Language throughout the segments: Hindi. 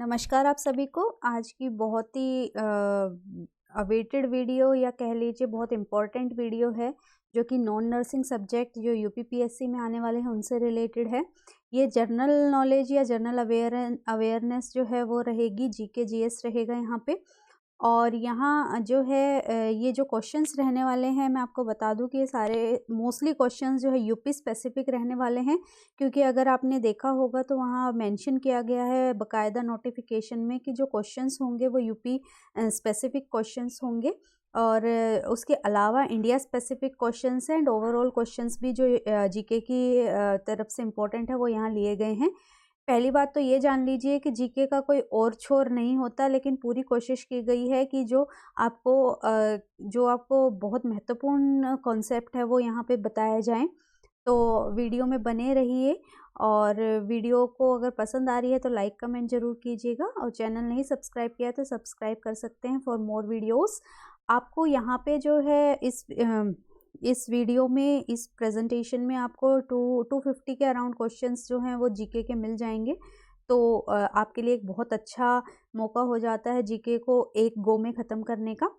नमस्कार आप सभी को। आज की बहुत ही अवेटेड वीडियो या कह लीजिए बहुत इम्पॉर्टेंट वीडियो है, जो कि नॉन नर्सिंग सब्जेक्ट जो यूपीपीएससी में आने वाले हैं उनसे रिलेटेड है। ये जनरल नॉलेज या जनरल अवेयरनेस जो है वो रहेगी, जीके जीएस रहेगा यहाँ पे। और यहाँ जो है ये जो क्वेश्चंस रहने वाले हैं, मैं आपको बता दूं कि ये सारे मोस्टली क्वेश्चंस जो है यूपी स्पेसिफिक रहने वाले हैं, क्योंकि अगर आपने देखा होगा तो वहाँ मेंशन किया गया है बकायदा नोटिफिकेशन में कि जो क्वेश्चंस होंगे वो यूपी स्पेसिफिक क्वेश्चंस होंगे। और उसके अलावा India specific questions and overall questions भी जो जीके की तरफ से इम्पोर्टेंट है वो यहाँ लिए गए हैं। पहली बात तो ये जान लीजिए कि जीके का कोई और छोर नहीं होता, लेकिन पूरी कोशिश की गई है कि जो आपको बहुत महत्वपूर्ण कॉन्सेप्ट है वो यहाँ पे बताया जाए। तो वीडियो में बने रहिए, और वीडियो को अगर पसंद आ रही है तो लाइक कमेंट जरूर कीजिएगा, और चैनल नहीं सब्सक्राइब किया तो सब्सक्राइब कर सकते हैं फॉर मोर वीडियोस। आपको यहाँ पे जो है इस वीडियो में, इस प्रेजेंटेशन में आपको 250 के अराउंड क्वेश्चंस जो हैं वो जीके के मिल जाएंगे। तो आपके लिए एक बहुत अच्छा मौका हो जाता है जीके को एक गो में ख़त्म करने का।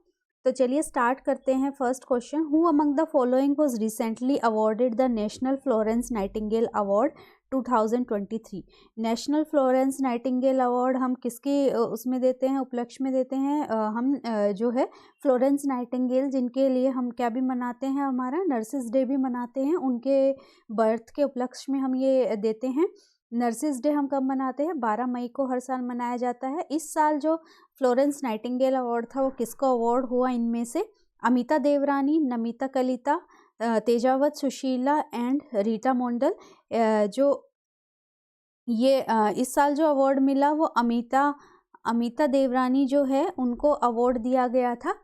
तो चलिए स्टार्ट करते हैं। First question, who among the following was recently awarded the national Florence Nightingale award 2023। National Florence Nightingale award हम किसके उसमें देते हैं, उपलक्ष्य में देते हैं? हम जो है फ्लोरेंस नाइटिंगेल, जिनके लिए हम क्या भी मनाते हैं, हमारा नर्सिस डे भी मनाते हैं, उनके बर्थ के उपलक्ष्य में हम ये देते हैं। नर्सिस डे हम कब मनाते हैं? 12 मई को हर साल मनाया जाता है। इस साल जो फ्लोरेंस नाइटिंगेल अवार्ड था वो किसको अवार्ड हुआ? इनमें से अमिता देवरानी, नमिता कलिता, तेजावत सुशीला एंड रीटा मोंडल। जो ये इस साल जो अवार्ड मिला वो अमिता देवरानी जो है उनको अवार्ड दिया गया था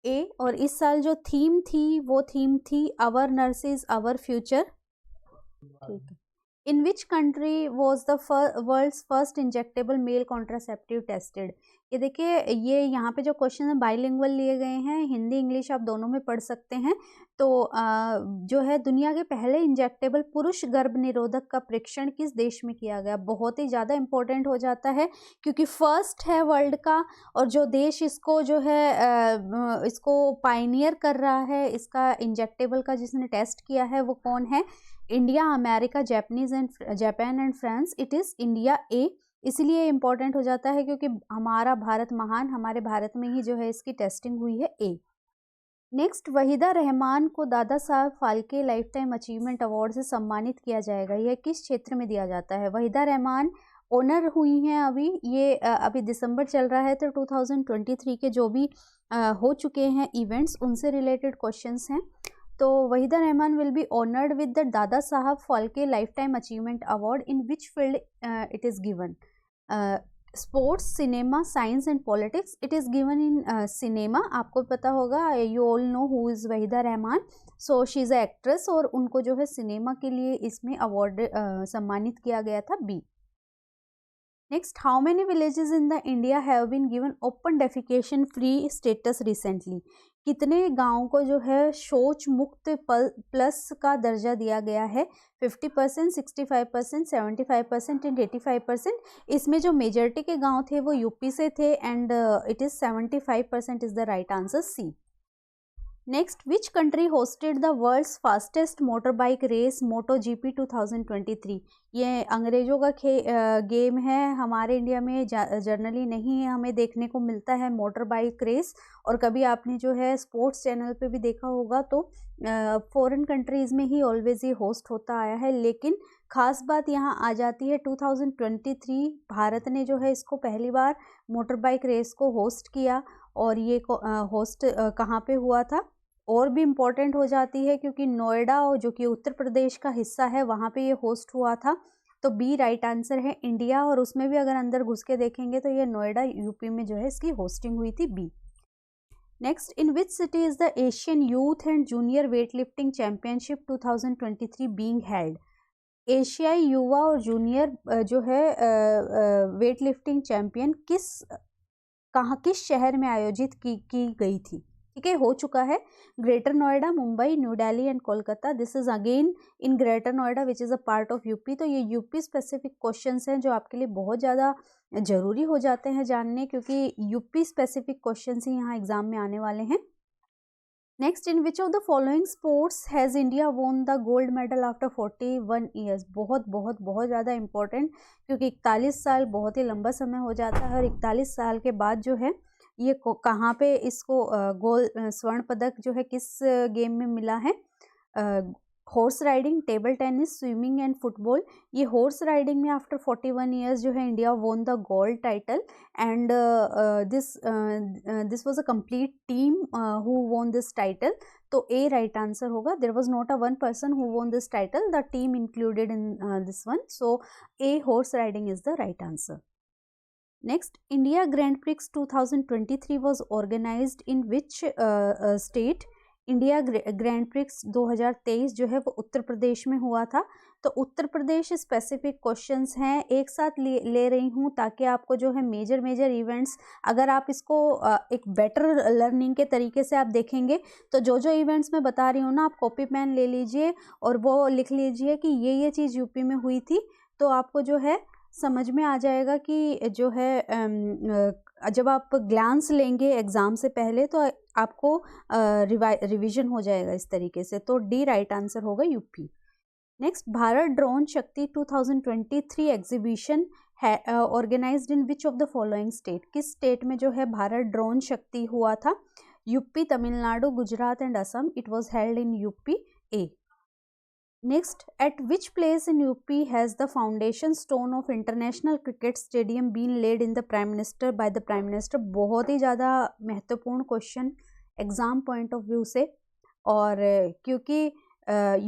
ए। और इस साल जो थीम थी वो थीम थी आवर नर्सेज आवर फ्यूचर। ठीक है। In which country was the world's first injectable male contraceptive tested? ये देखिए, ये यहाँ पे जो क्वेश्चन है बाइलिंगुअल लिए गए हैं, हिंदी इंग्लिश आप दोनों में पढ़ सकते हैं। तो जो है दुनिया के पहले इंजेक्टेबल पुरुष गर्भ निरोधक का परीक्षण किस देश में किया गया? बहुत ही ज़्यादा इंपॉर्टेंट हो जाता है, क्योंकि फर्स्ट है वर्ल्ड का, और जो देश इसको जो है इसको पायनियर कर रहा है, इसका इंजेक्टेबल का जिसने टेस्ट किया है वो कौन है? India, America, Japan and France. It is India A. इसलिए इम्पॉर्टेंट हो जाता है क्योंकि हमारा भारत महान, हमारे भारत में ही जो है इसकी टेस्टिंग हुई है ए। नेक्स्ट, वहीदा रहमान को Dada Saheb Phalke life time achievement award से सम्मानित किया जाएगा। यह किस क्षेत्र में दिया जाता है? वहीदा रहमान ऑनर हुई हैं अभी, ये अभी दिसंबर चल रहा है, तो 2023 के जो भी हो चुके हैं इवेंट्स उनसे रिलेटेड क्वेश्चंस हैं। तो Waheeda Rehman will be honoured with the Dada Saheb Phalke life time achievement award in which field it is given? Sports, cinema, science and politics. It is given in cinema. आपको पता होगा, you all know who is Waheeda Rehman. So she is a actress, और उनको जो है सिनेमा के लिए इसमें अवार्ड सम्मानित किया गया था B. Next, how many villages in the India have been given open defecation free status recently? कितने गाँव को जो है शौच मुक्त प्लस का दर्जा दिया गया है? 50%, 65%, 75% एंड 85%। इसमें जो मेजॉरिटी के गांव थे वो यूपी से थे, and it is 75% is the right answer C. Next, which country hosted the world's fastest motor bike race MotoGP 2023? ये अंग्रेजों का गेम है, हमारे इंडिया में जनरली नहीं है, हमें देखने को मिलता है मोटर बाइक रेस। और कभी आपने जो है स्पोर्ट्स चैनल पे भी देखा होगा तो फॉरेन कंट्रीज़ में ही ऑलवेज ये होस्ट होता आया है। लेकिन ख़ास बात यहाँ आ जाती है 2023 भारत ने जो है इसको पहली बार मोटर बाइक रेस को होस्ट किया, और ये होस्ट कहाँ पे हुआ था? और भी इम्पॉर्टेंट हो जाती है क्योंकि नोएडा, जो कि उत्तर प्रदेश का हिस्सा है, वहाँ पे ये होस्ट हुआ था। तो बी राइट आंसर है इंडिया, और उसमें भी अगर अंदर घुस के देखेंगे तो ये नोएडा यूपी में जो है इसकी होस्टिंग हुई थी B. Next, in which city is the Asian youth and junior weight lifting championship 2023 being held? एशियाई युवा और जूनियर जो है वेट लिफ्टिंग चैम्पियन किस शहर में आयोजित की गई थी? ठीक ठीक है, हो चुका है। Greater Noida, Mumbai, new Delhi and Kolkata, this is again in greater Noida which is a part of UP. तो ये यूपी स्पेसिफिक क्वेश्चंस हैं जो आपके लिए बहुत ज़्यादा ज़रूरी हो जाते हैं जानने, क्योंकि यूपी स्पेसिफिक क्वेश्चंस ही यहाँ एग्जाम में आने वाले हैं। Next, in which of the following sports has India won the gold medal after 41 years. बहुत बहुत बहुत ज़्यादा इंपॉर्टेंट, क्योंकि 41 साल बहुत ही लंबा समय हो जाता है और 41 साल के बाद जो है ये कहाँ पे इसको स्वर्ण पदक जो है किस गेम में मिला है। Horse riding, table tennis, swimming and football. ये हॉर्स राइडिंग में आफ्टर 41 ईयर्स जो है India won the gold title and this was a complete team who won this title. तो ए राइट आंसर होगा। There was not a one person who won this title, the team included in this one, so A horse riding is the right answer. Next, India Grand Prix 2023 was organized in which state? India grand prix 2023 जो है वो उत्तर प्रदेश में हुआ था। तो उत्तर प्रदेश स्पेसिफिक क्वेश्चंस हैं, एक साथ ले रही हूँ ताकि आपको जो है मेजर इवेंट्स, अगर आप इसको एक बेटर लर्निंग के तरीके से आप देखेंगे तो जो इवेंट्स मैं बता रही हूँ ना, आप कॉपी पेन ले लीजिए और वो लिख लीजिए कि ये चीज़ यूपी में हुई थी, तो आपको जो है समझ में आ जाएगा कि जो है जब आप ग्लांस लेंगे एग्ज़ाम से पहले तो आपको रिवीजन हो जाएगा इस तरीके से। तो डी राइट आंसर होगा UP. Next, Bharat drone Shakti 2023 exhibition है organised in which of the following state. किस स्टेट में जो है भारत ड्रोन शक्ति हुआ था? UP, Tamil Nadu, Gujarat and Assam. It was held in UP A. Next, at which place in UP has the foundation stone of International Cricket Stadium been laid in the Prime Minister by the Prime Minister? बहुत ही ज़्यादा महत्वपूर्ण question exam point of view से, और क्योंकि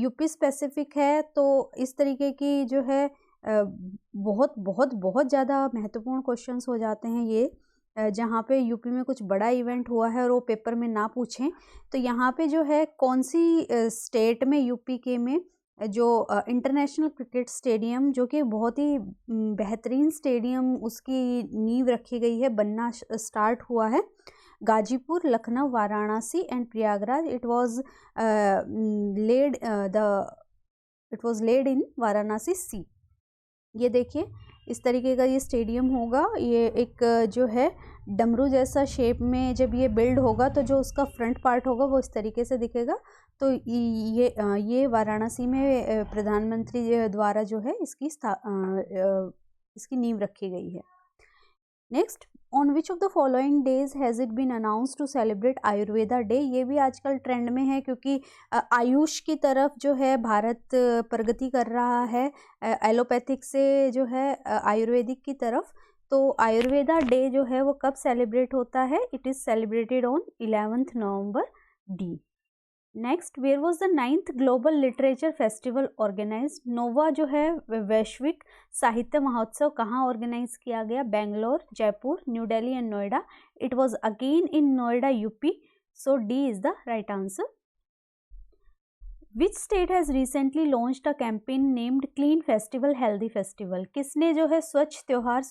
यूपी स्पेसिफिक है तो इस तरीके की जो है बहुत बहुत बहुत ज़्यादा महत्वपूर्ण क्वेश्चंस हो जाते हैं ये, जहाँ पे यूपी में कुछ बड़ा इवेंट हुआ है और वो पेपर में ना पूछें। तो यहाँ पे जो है कौन सी स्टेट में, यूपी के में जो इंटरनेशनल क्रिकेट स्टेडियम, जो कि बहुत ही बेहतरीन स्टेडियम, उसकी नींव रखी गई है, बनना स्टार्ट हुआ है। Ghazipur, Lucknow, Varanasi and Prayagraj. It was laid in Varanasi C. ये देखिए इस तरीके का ये स्टेडियम होगा। ये एक जो है डमरू जैसा शेप में जब ये बिल्ड होगा तो जो उसका फ्रंट पार्ट होगा वो इस तरीके से दिखेगा। तो ये वाराणसी में प्रधानमंत्री द्वारा जो है इसकी नींव रखी गई है। Next, on which of the following days has it been announce to celebrate Ayurveda day. ये भी आजकल ट्रेंड में है क्योंकि आयुष की तरफ जो है भारत प्रगति कर रहा है, एलोपैथिक से जो है आयुर्वेदिक की तरफ। तो आयुर्वेदा डे जो है वो कब सेलिब्रेट होता है? It is celebrated on 11 November D. Next, where was the 9th global literature festival organise. नोवा जो है वैश्विक साहित्य महोत्सव कहाँ ऑर्गेनाइज किया गया? Bangalore, Jaipur, new Delhi and Noida. It was again in Noida UP, so D is the right answer. Which state has recently launched a campaign named clean festival healthy festival. किसने जो है स्वच्छ त्योहार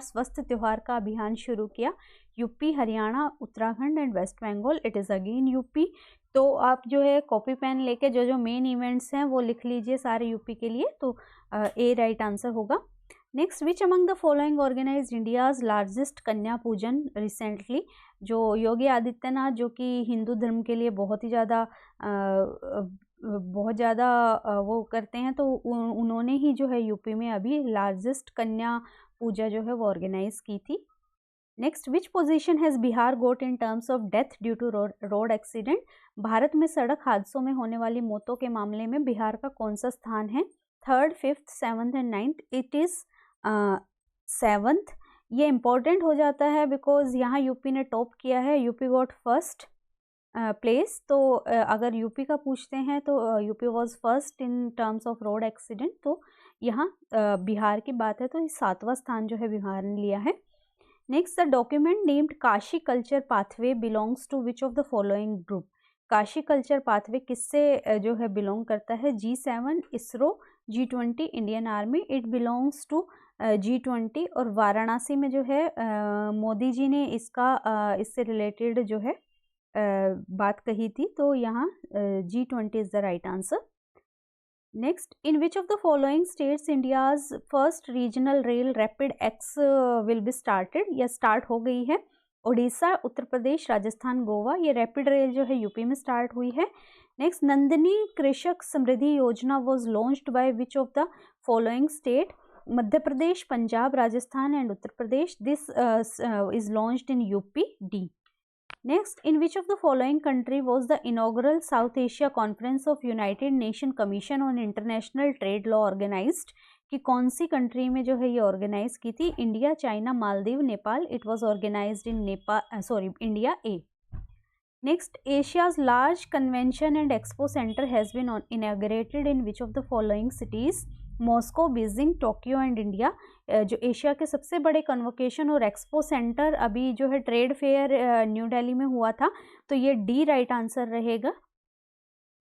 स्वस्थ त्योहार का अभियान शुरू किया? UP, Haryana, Uttarakhand and waste Bengal. It is again UP. तो आप जो है कॉपी पेन लेके जो मेन इवेंट्स हैं वो लिख लीजिए सारे यूपी के लिए, तो ए राइट आंसर होगा। Next, which among the following organise India's largest Kanya Pujan recently. जो योगी आदित्यनाथ जो कि हिंदू धर्म के लिए बहुत ज़्यादा वो करते हैं, तो उन्होंने ही जो है यूपी में अभी लार्जेस्ट कन्या पूजा जो है वो ऑर्गेनाइज की थी। Next, which position has Bihar got in terms of death due to road accident. भारत में सड़क हादसों में होने वाली मौतों के मामले में बिहार का कौन सा स्थान है? 3rd, 5th, 7th and 9th। It is 7th। ये इम्पॉर्टेंट हो जाता है बिकॉज यहाँ यूपी ने टॉप किया है, यूपी गॉट फर्स्ट प्लेस। तो अगर यूपी का पूछते हैं तो UP was first in terms of road accident. तो यहाँ बिहार की बात है तो 7वां स्थान जो है बिहार ने लिया है। Next, the document named Kashi culture pathway belongs to which of the following group. Kashi culture pathway किससे जो है बिलोंग करता है? G7, ISRO, G20, Indian army. It belongs to G20, और वाराणसी में जो है मोदी जी ने इससे रिलेटेड जो है बात कही थी, तो यहाँ G20 is the right answer. Next, in which of the following states India's first regional rail rapid x will be started, या स्टार्ट हो गई है? उड़ीसा, उत्तर प्रदेश, राजस्थान, गोवा। ये रैपिड रेल जो है यूपी में स्टार्ट हुई है। नेक्स्ट, नंदिनी कृषक समृद्धि योजना was launched by which of the following state? Madhya Pradesh, Punjab, Rajasthan and Uttar Pradesh. This is launched in UP, D. Next, in which of the following country was the inaugural South Asia Conference of United Nations Commission on International Trade Law organized? कि कौन सी कंट्री में जो है ये ऑर्गेनाइज की थी? India, China, Maldives, Nepal. It was organised in India, A. Next, Asia's large convention and expo centre has been inaugurated in which of the following cities? Moscow, Beijing, Tokyo and India. जो एशिया के सबसे बड़े कन्वोकेशन और एक्सपो सेंटर अभी जो है ट्रेड फेयर न्यू दिल्ली में हुआ था, तो ये डी राइट आंसर रहेगा।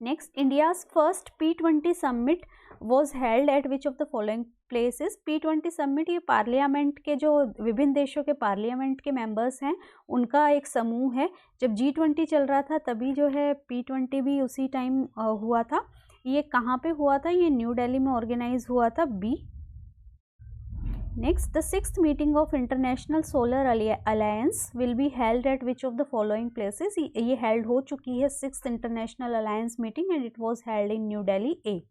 Next, India's first P20 summit was held at which of the following places? P20 summit ये पार्लियामेंट के जो विभिन्न देशों के पार्लियामेंट के मेंबर्स हैं उनका एक समूह है। जब G20 चल रहा था तभी जो है P20 भी उसी टाइम हुआ था। ये कहाँ पे हुआ था? ये न्यू दिल्ली में ऑर्गेनाइज हुआ था, B. Next, the 6th meeting of international solar alliance will be held at which of the following places? ये हेल्ड हो चुकी है 6th international alliance meeting and it was held in new Delhi, A.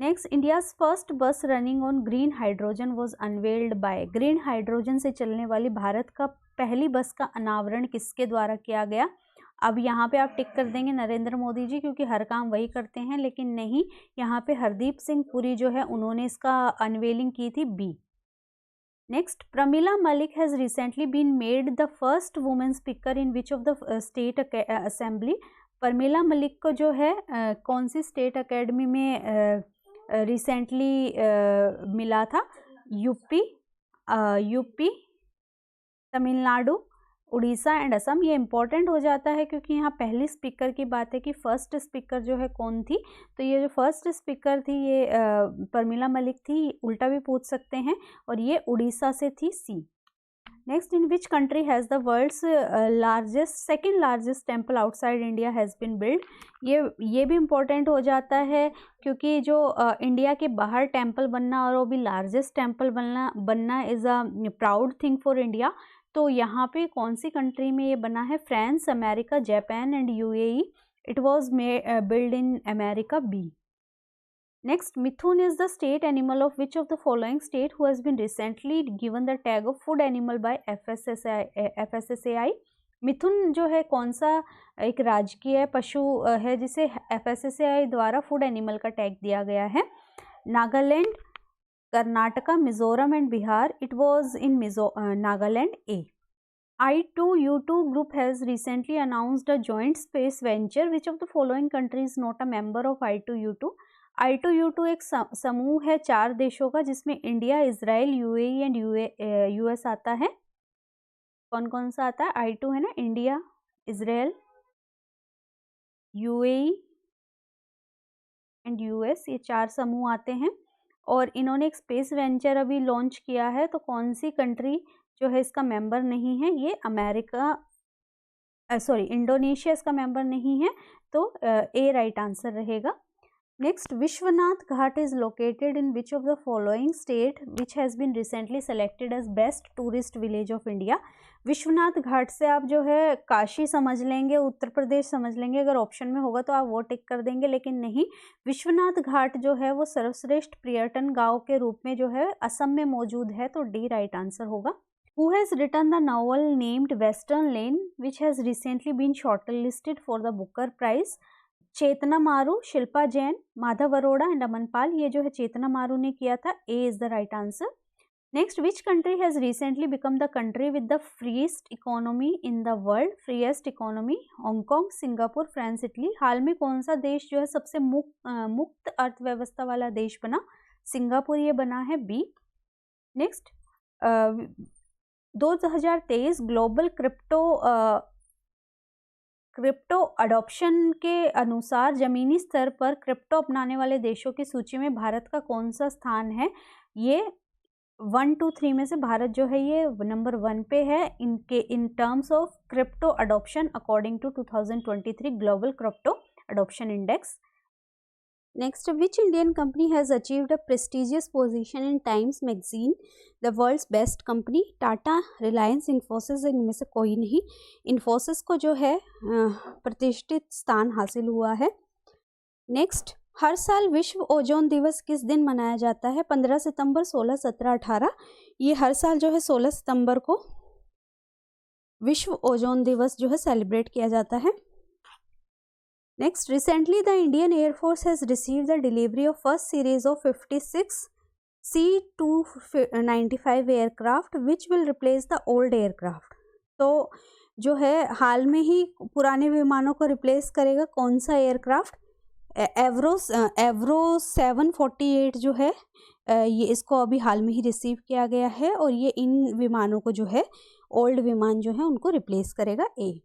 Next, India's first bus running on green hydrogen was unveiled by? Green hydrogen से चलने वाली भारत का पहली बस का अनावरण किसके द्वारा किया गया? अब यहाँ पे आप टिक कर देंगे नरेंद्र मोदी जी, क्योंकि हर काम वही करते हैं, लेकिन नहीं, यहाँ पे हरदीप सिंह पुरी जो है उन्होंने इसका अनवेलिंग की थी, B. Next, Pramila Malik has recently been made the first women speaker in which of the state assembly? Pramila Malik को जो है कौन सी स्टेट अकेडमी में रिसेंटली मिला था? UP, Tamil Nadu, Orissa and Assam. ये इंपॉर्टेंट हो जाता है क्योंकि यहाँ पहली स्पीकर की बात है कि फर्स्ट स्पीकर जो है कौन थी, तो ये जो फर्स्ट स्पीकर थी ये प्रमिला मलिक थी, उल्टा भी पूछ सकते हैं, और ये उड़ीसा से थी, C. Next, in which country has the world's second largest temple outside India has been build? ये भी इम्पोर्टेंट हो जाता है क्योंकि जो इंडिया के बाहर टेम्पल बनना और वो भी लार्जेस्ट टेम्पल बनना is a proud thing for India. तो यहाँ पे कौन सी कंट्री में ये बना है? France, America, Japan and UAE। It was build in America, B. Next, Mithun is the state animal of which of the following state who has been recently given the tag of food animal by FSSAI? मिथुन जो है कौन सा एक राजकीय पशु है जिसे FSSAI द्वारा फूड एनिमल का टैग दिया गया है? Nagaland, Karnataka, Mizoram and Bihar. It was in Nagaland, A. I2U2 group has recently announced a joint space venture. Which of the following country is not a member of I2U2? I2U2 एक समूह है 4 देशों का जिसमें India, Israel, UAE and US आता है। कौन कौन सा आता है? I2 है ना, India, Israel, UAE and US, ये 4 समूह आते हैं। और इन्होंने एक स्पेस वेंचर अभी लॉन्च किया है, तो कौन सी कंट्री जो है इसका मेंबर नहीं है? ये इंडोनेशिया इसका मेंबर नहीं है, तो ए राइट आंसर रहेगा। Next, Vishwanath Ghat is located in which of the following state which has been recently selected as best tourist village of India? Vishwanath Ghat से आप जो है काशी समझ लेंगे, उत्तर प्रदेश समझ लेंगे, अगर ऑप्शन में होगा तो आप वो टिक कर देंगे, लेकिन नहीं, विश्वनाथ घाट जो है वो सर्वश्रेष्ठ पर्यटन गांव के रूप में जो है असम में मौजूद है, तो डी राइट आंसर होगा। Who has written the novel named Western Lane which has recently been shortlisted for the Booker Prize? Chetna Maru, Shilpa Jain, Madhav Arora and Aman Pal. ये जो है चेतना मारू ने किया था, A is the right answer. Next, which country has recently become the country with the freest economy in the world? Freest economy, Hong Kong, Singapore, France, Italy. हाल में कौन सा देश जो है सबसे मुक्त अर्थव्यवस्था वाला देश बना? सिंगापुर ये बना है, B. Next, 2023 global crypto adoption के अनुसार जमीनी स्तर पर क्रिप्टो अपनाने वाले देशों की सूची में भारत का कौन सा स्थान है? ये 1 to 3 में से भारत जो है ये नंबर 1 पे है in terms of crypto adoption according to 2023 global crypto adoption index. Next, which Indian company has achieved a prestigious position in Times Magazine, the world's best company? Tata, Reliance, Infosys, इनमें से कोई नहीं। इन्फोसिस को जो है प्रतिष्ठित स्थान हासिल हुआ है। नेक्स्ट, हर साल विश्व ओजोन दिवस किस दिन मनाया जाता है? 15 सितंबर, 16, 17, 18। ये हर साल जो है 16 सितंबर को विश्व ओजोन दिवस जो है सेलिब्रेट किया जाता है। Next, recently the Indian Air Force has received the delivery of first series of 56 C-295 aircraft which will replace the old aircraft। तो जो है हाल में ही पुराने विमानों को रिप्लेस करेगा कौन सा एयरक्राफ्ट? एवरो 748 जो है ये इसको अभी हाल में ही रिसीव किया गया है और ये इन विमानों को जो है ओल्ड विमान जो है उनको रिप्लेस करेगा। ए।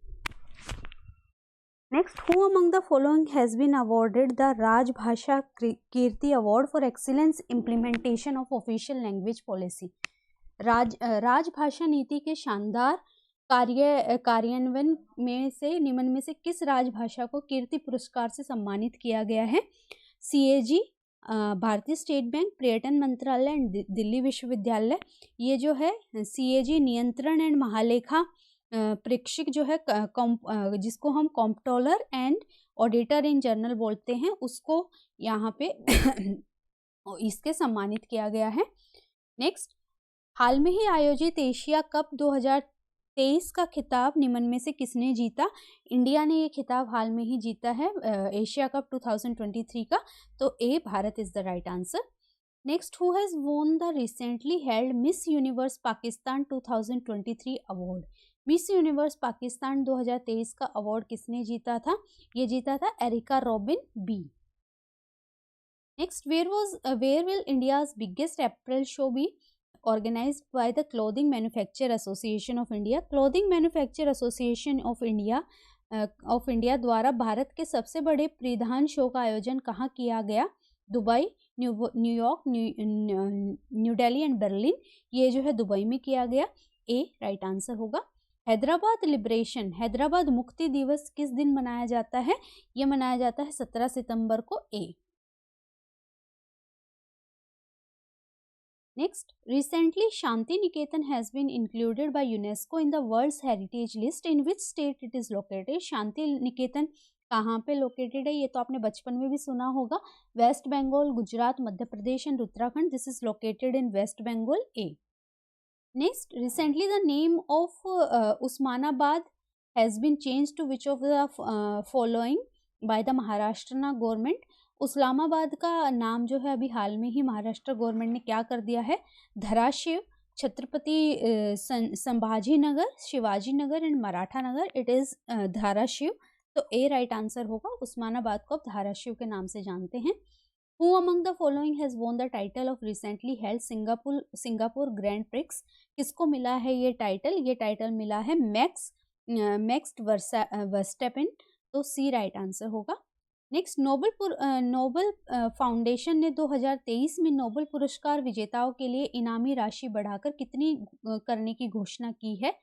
Next, who among the following has been awarded the Rajbhasha Kirti Award for excellence implementation of official language policy? राजभाषा नीति के शानदार कार्यान्वयन में से निम्न में से किस राजभाषा को कीर्ति पुरस्कार से सम्मानित किया गया है? CAG, भारतीय स्टेट बैंक, पर्यटन मंत्रालय एंड दिल्ली विश्वविद्यालय। ये जो है CAG नियंत्रण एंड महालेखा प्रेक्षक जो है जिसको हम comptroller and auditor in general बोलते हैं, उसको यहाँ पे इसके सम्मानित किया गया है। नेक्स्ट, हाल में ही आयोजित एशिया कप 2023 का खिताब निम्न में से किसने जीता? इंडिया ने ये खिताब हाल में ही जीता है एशिया कप 2023 का, तो A Bharat is the right answer. Next, who has won the recently held Miss Universe Pakistan 2023 award? Miss Universe Pakistan 2023 का अवार्ड किसने जीता था? ये जीता था Erica Robin B. Next, where will India's biggest apparel show be organised by the clothing manufacture association of India? Clothing manufacture association of India द्वारा भारत के सबसे बड़े परिधान शो का आयोजन कहाँ किया गया? Dubai, New York, new Delhi and Berlin. ये जो है दुबई में किया गया। ए राइट आंसर होगा। हैदराबाद लिबरेशन, हैदराबाद मुक्ति दिवस किस दिन मनाया जाता है? यह मनाया जाता है 17 सितंबर को। A. Next, recently Shantiniketan has been included by UNESCO in the world's heritage list, in which state it is located? Shantiniketan कहाँ पे लोकेटेड है? ये तो आपने बचपन में भी सुना होगा। West Bengal, Gujarat, Madhya Pradesh and Uttarakhand. This is located in West Bengal. A. Next, recently the name of Usmanabad has been changed to which of the following by the Maharashtra government? उस्लामाबाद का नाम जो है अभी हाल में ही महाराष्ट्र गवर्नमेंट ने क्या कर दिया है? Dharashiv, Chhatrapati Sambhaji Nagar, Shivaji Nagar and Maratha Nagar. It is Dharashiv, तो ए राइट आंसर होगा। उस्मानाबाद को अब धाराशिव के नाम से जानते हैं। Who among the following has won the title of recently held Singapore Grand Prix? किसको मिला है ये टाइटल? ये टाइटल मिला है मैक्स वर्स्टैपेन, तो सी राइट आंसर होगा। नेक्स्ट, नोबल फाउंडेशन ने 2023 में नोबल पुरस्कार विजेताओं के लिए इनामी राशि बढ़ाकर कितनी करने की घोषणा की है?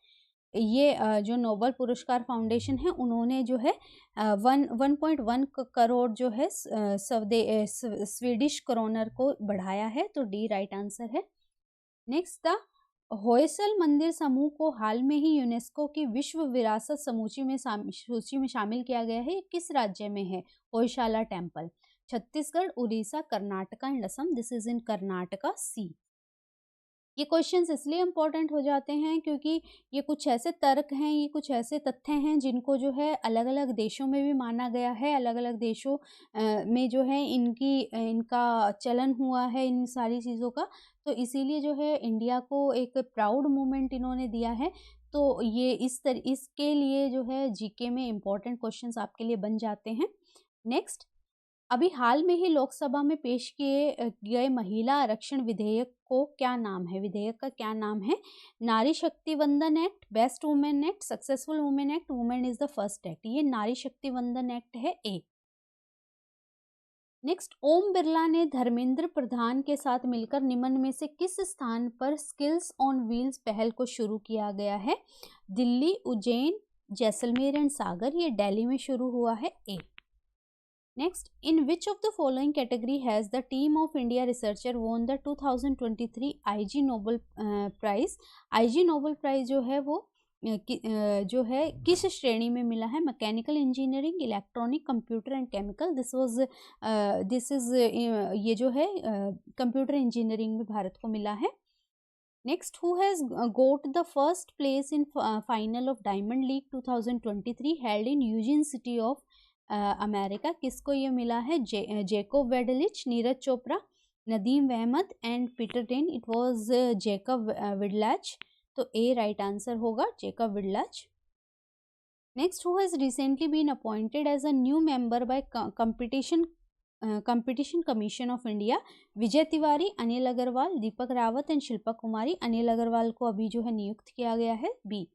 ये जो नोबल पुरस्कार फाउंडेशन है उन्होंने जो है 1.1 करोड़ जो है स्वीडिश क्रोनर को बढ़ाया है, तो डी राइट आंसर है। नेक्स्ट, द होयसल मंदिर समूह को हाल में ही यूनेस्को की विश्व विरासत सूची में शामिल किया गया है। किस राज्य में है Hoysala temple? Chhattisgarh, Orissa, Karnataka and Assam. This is in Karnataka. C. ये क्वेश्चंस इसलिए इम्पोर्टेंट हो जाते हैं क्योंकि ये कुछ ऐसे तर्क हैं, ये कुछ ऐसे तथ्य हैं जिनको जो है अलग अलग देशों में भी माना गया है, अलग अलग देशों में जो है इनका चलन हुआ है इन सारी चीज़ों का, तो इसीलिए जो है इंडिया को एक प्राउड मोमेंट इन्होंने दिया है। तो ये इसके लिए जो है जीके में इम्पोर्टेंट क्वेश्चंस आपके लिए बन जाते हैं। नेक्स्ट, अभी हाल में ही लोकसभा में पेश किए गए महिला आरक्षण विधेयक को क्या नाम है? विधेयक का क्या नाम है? नारी शक्ति वंदन act, best women act, successful women act, women is the first act. ये नारी शक्ति वंदन एक्ट है। ए। नेक्स्ट, ओम बिरला ने धर्मेंद्र प्रधान के साथ मिलकर निम्न में से किस स्थान पर स्किल्स ऑन व्हील्स पहल को शुरू किया गया है? दिल्ली, उज्जैन, जैसलमेर एंड सागर। ये दिल्ली में शुरू हुआ है, A. Next, in which of the following category has the team of India researcher won the 2023 Ig Nobel prize? Ig Nobel prize जो है वो जो है किस श्रेणी में मिला है? Mechanical engineering, electronic, computer and chemical. This is ये जो है कंप्यूटर इंजीनियरिंग में भारत को मिला है। Next, who has got the first place in final of Diamond League 2023 held in Eugene city of America? किसको ये मिला है? Jakub Vadlejch, Neeraj Chopra, Nadeem Ahmad and Peter ten. It was Jakub Vadlejch, तो ए राइट आंसर होगा, Jakub Vadlejch. Next, who has recently been appointed as a new member by competition commission of India? Vijay Tiwari, Anil Agarwal, Deepak Rawat and Shilpa कुमारी। अनिल अग्रवाल को अभी जो है नियुक्त किया गया है, बी।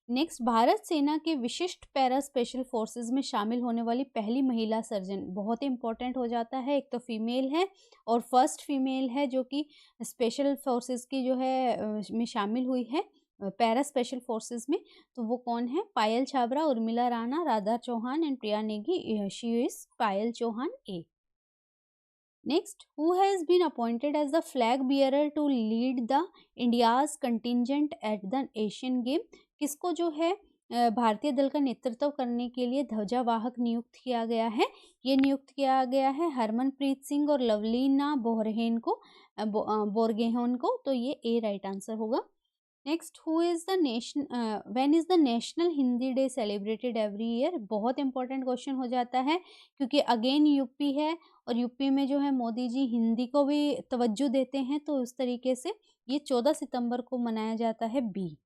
नेक्स्ट, भारत सेना के विशिष्ट पैरा स्पेशल फोर्सेस में शामिल होने वाली पहली महिला सर्जन। बहुत ही इंपॉर्टेंट हो जाता है, एक तो फीमेल है और फर्स्ट फीमेल है जो कि स्पेशल फोर्सेस की जो है में शामिल हुई है पैरा स्पेशल फोर्सेस में। तो वो कौन है? Payal Chhabra, Urmila Rana, Radha Chauhan and Priya Negi. She is Payal Chauhan, A. Next, who has been appointed as the flag bearer to lead the India's contingent at the Asian game? किसको जो है भारतीय दल का नेतृत्व करने के लिए ध्वजावाहक नियुक्त किया गया है? ये नियुक्त किया गया है हरमनप्रीत सिंह और लवलीना बोरगेहन को, तो ये ए राइट आंसर होगा। Next, when is the national Hindi day celebrated every year? बहुत इंपॉर्टेंट क्वेश्चन हो जाता है क्योंकि अगेन यूपी है और यूपी में जो है मोदी जी हिंदी को भी तवज्जो देते हैं, तो उस तरीके से ये 14 सितंबर को मनाया जाता है, बी।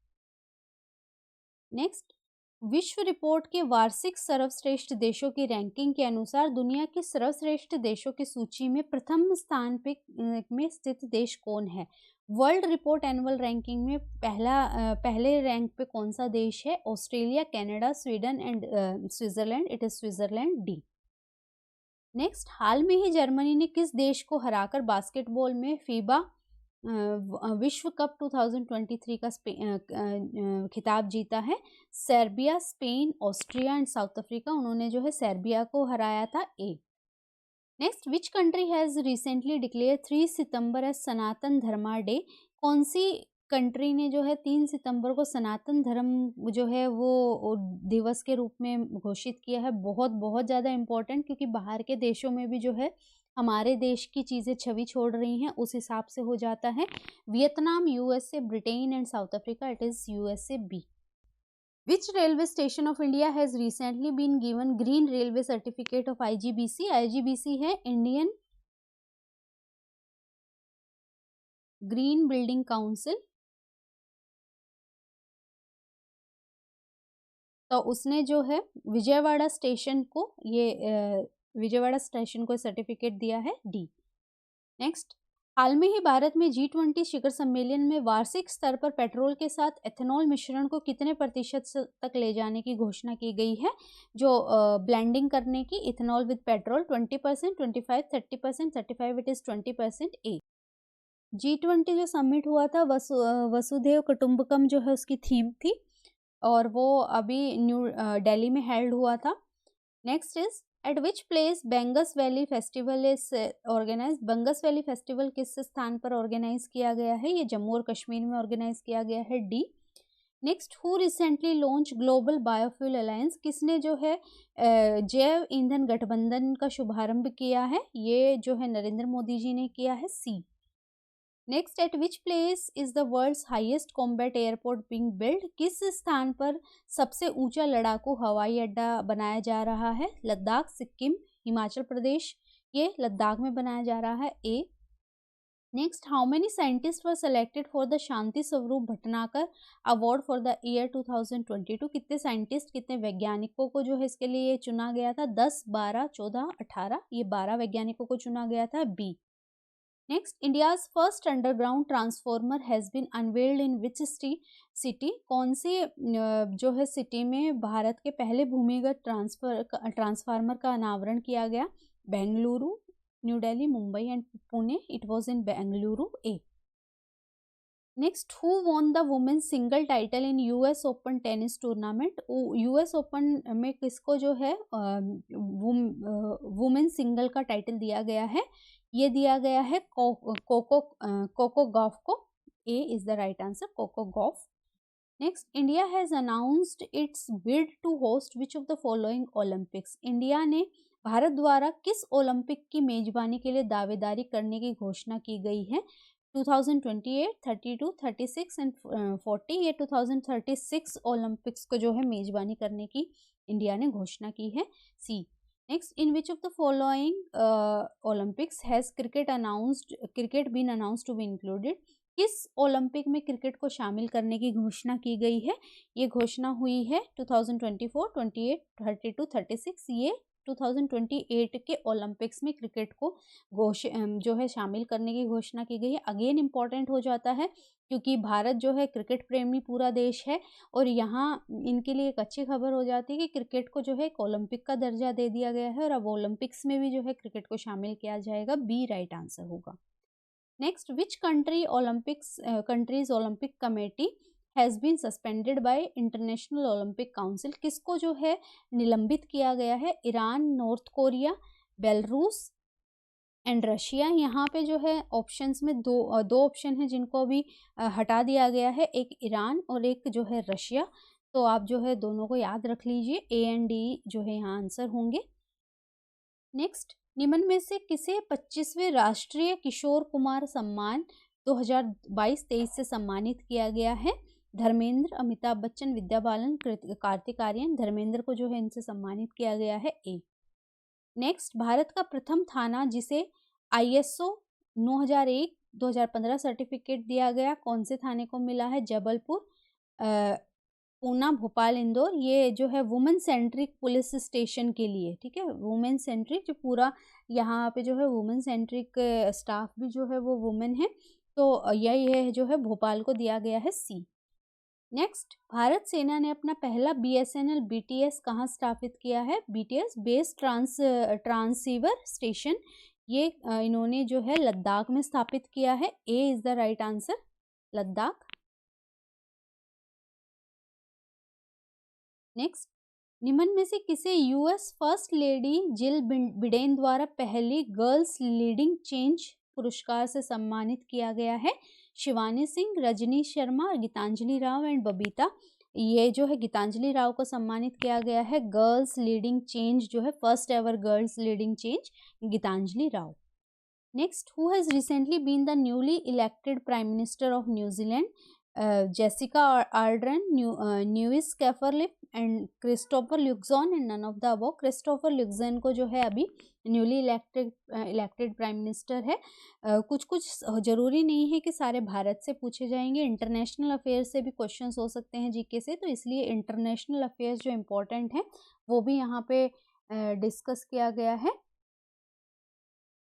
नेक्स्ट, विश्व रिपोर्ट के वार्षिक सर्वश्रेष्ठ देशों की रैंकिंग के अनुसार दुनिया के सर्वश्रेष्ठ देशों की सूची में प्रथम स्थान पे में स्थित देश कौन है? वर्ल्ड रिपोर्ट एनुअल रैंकिंग में पहले रैंक पे कौन सा देश है? Australia, Canada, Sweden and Switzerland. It is Switzerland, D. Next, हाल में ही जर्मनी ने किस देश को हराकर बास्केटबॉल में फीबा विश्व कप 2023 का खिताब जीता है? Serbia, Spain, Austria and South Africa. उन्होंने जो है सर्बिया को हराया था, A. Next, which country has recently declare 3 September as Sanatan Dharma day? कौन सी कंट्री ने जो है 3 सितंबर को सनातन धर्म जो है वो दिवस के रूप में घोषित किया है? बहुत बहुत ज़्यादा इम्पोर्टेंट, क्योंकि बाहर के देशों में भी जो है हमारे देश की चीज़ें छवि छोड़ रही हैं, उस हिसाब से हो जाता है। Vietnam, USA, Britain and South Africa. It is USA, B. Which railway station of India has recently been given Green Railway Certificate of IGBC? IGBC है इंडियन ग्रीन बिल्डिंग काउंसिल। तो उसने जो है विजयवाड़ा स्टेशन को सर्टिफिकेट दिया है, डी। नेक्स्ट, हाल में ही भारत में G20 शिखर सम्मेलन में वार्षिक स्तर पर पेट्रोल के साथ एथेनॉल मिश्रण को कितने प्रतिशत तक ले जाने की घोषणा की गई है? जो ब्लेंडिंग करने की, ethanol with petrol, 20%, 25, 30%, 35, it is 20%, A. G20 जो समिट हुआ था वसुधैव कुटुंबकम जो है उसकी थीम थी और वो अभी दिल्ली में हेल्ड हुआ था। Next is, at which place Bangus valley festival is organise? Bangus valley festival किस स्थान पर ऑर्गेनाइज किया गया है? ये जम्मू और कश्मीर में ऑर्गेनाइज किया गया है, D. Next, who recently launch global biofuel alliance? किसने जो है जैव ईंधन गठबंधन का शुभारंभ किया है? ये जो है नरेंद्र मोदी जी ने किया है, C. Next, at which place is the world's highest combat airport being build? किस स्थान पर सबसे ऊंचा लड़ाकू हवाई अड्डा बनाया जा रहा है? लद्दाख, सिक्किम, हिमाचल प्रदेश। ये लद्दाख में बनाया जा रहा है, A. Next, how many scientist were selected for the Shanti Swarup Bhatnagar award for the year 2022? कितने साइंटिस्ट, कितने वैज्ञानिकों को जो है इसके लिए चुना गया था? 10, 12, 14, 18। ये 12 वैज्ञानिकों को चुना गया था, B. Next, India's first underground transformer has been unveiled in which city? कौन सी जो है सिटी में भारत के पहले भूमिगत ट्रांसफार्मर का अनावरण किया गया? Bengaluru, New Delhi, Mumbai and Pune. It was in Bengaluru A. Next, who won the women's single title in US Open tennis tournament? US Open में किसको जो है वुमेन सिंगल का टाइटल दिया गया है? ये दिया गया है कोको गॉफ को. A is the right answer, Coco Gauff. Next, India has announced its bid to host which of the following Olympics? India ने भारत द्वारा किस ओलंपिक की मेजबानी के लिए दावेदारी करने की घोषणा की गई है? 2028, 32, 36 एंड 40. ये 2036 ओलंपिक्स को जो है मेजबानी करने की इंडिया ने घोषणा की है. C. Next, in which of the following Olympics has cricket been announced to be included? किस ओलंपिक में क्रिकेट को शामिल करने की घोषणा की गई है? ये घोषणा हुई है 2024, 28, 32, 36. ये 2028 के ओलंपिक्स में क्रिकेट को जो है शामिल करने की घोषणा की गई है. अगेन इम्पॉर्टेंट हो जाता है क्योंकि भारत जो है क्रिकेट प्रेमी पूरा देश है और यहाँ इनके लिए एक अच्छी खबर हो जाती है कि क्रिकेट को जो है एक ओलंपिक का दर्जा दे दिया गया है और अब ओलंपिक्स में भी जो है क्रिकेट को शामिल किया जाएगा. बी राइट आंसर होगा. Next, which countries Olympic committee has been suspended by international Olympic council? किसको जो है निलंबित किया गया है? Iran, North Korea, Belarus and Russia. यहाँ पे जो है ऑप्शंस में दो ऑप्शन है जिनको अभी हटा दिया गया है, एक ईरान और एक जो है रशिया. तो आप जो है दोनों को याद रख लीजिए. ए एंड डी जो है यहाँ आंसर होंगे. नेक्स्ट, निम्न में से किसे 25वें राष्ट्रीय किशोर कुमार सम्मान 2022-23 से सम्मानित किया गया है? धर्मेंद्र, अमिताभ बच्चन, विद्या बालन, कार्तिक आर्यन. धर्मेंद्र को जो है इनसे सम्मानित किया गया है. ए. नेक्स्ट, भारत का प्रथम थाना जिसे ISO 9001-2015 सर्टिफिकेट दिया गया, कौन से थाने को मिला है? जबलपुर, पूना, भोपाल, इंदौर. ये जो है वुमेन सेंट्रिक पुलिस स्टेशन के लिए, ठीक है, वुमेन सेंट्रिक, जो पूरा यहाँ पे जो है वुमेन सेंट्रिक स्टाफ भी जो है वो वुमेन है. तो यही जो है भोपाल को दिया गया है. सी. नेक्स्ट, भारत सेना ने अपना पहला BSNL BTS कहाँ स्थापित किया है? BTS base transceiver station. ये इन्होंने जो है लद्दाख में स्थापित किया है. A is the right answer, Ladakh. Next, निम्न में से किसे US first lady Jill Biden द्वारा पहली गर्ल्स लीडिंग चेंज पुरस्कार से सम्मानित किया गया है? शिवानी सिंह, रजनी शर्मा, गीतांजलि राव एंड बबीता. ये जो है गीतांजलि राव को सम्मानित किया गया है. गर्ल्स लीडिंग चेंज जो है first ever girls leading change Geetanjali Rao. Next, who has recently been the newly elected prime minister of New Zealand? Jessica Ardern, न्यूइस कैफरलिप and Christopher Luxon and none of the above. Christopher Luxon को जो है अभी न्यूली इलेक्टेड प्राइम मिनिस्टर है. कुछ जरूरी नहीं है कि सारे भारत से पूछे जाएंगे, इंटरनेशनल अफेयर्स से भी क्वेश्चंस हो सकते हैं जीके से, तो इसलिए इंटरनेशनल अफेयर्स जो इम्पोर्टेंट है वो भी यहाँ पे डिस्कस किया गया है.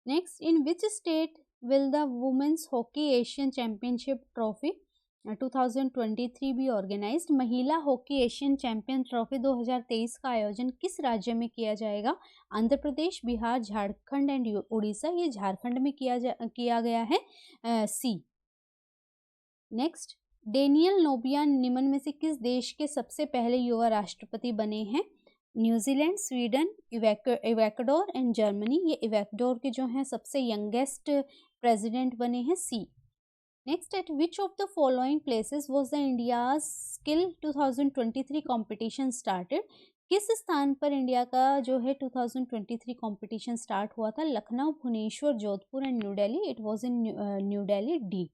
Next, in which state will the women's hockey Asian championship trophy 2023 be organised? महिला हॉकी एशियन चैंपियन ट्रॉफी 2023 का आयोजन किस राज्य में किया जाएगा? आंध्र प्रदेश, बिहार, झारखंड एंड उड़ीसा. ये झारखंड में किया गया है. सी. नेक्स्ट, डेनियल नोबियान निम्न में से किस देश के सबसे पहले युवा राष्ट्रपति बने हैं? New Zealand, Sweden, Ecuador and Germany. ये इक्वाडोर के जो हैं सबसे यंगेस्ट प्रेसिडेंट बने हैं. C. Next, at which of the following places was the India's skill 2023 competition started? किस स्थान पर इंडिया का जो है 2023 कॉम्पिटिशन स्टार्ट हुआ था? Lucknow, Bhubaneswar, Jodhpur and new Delhi. It was in new Delhi. D.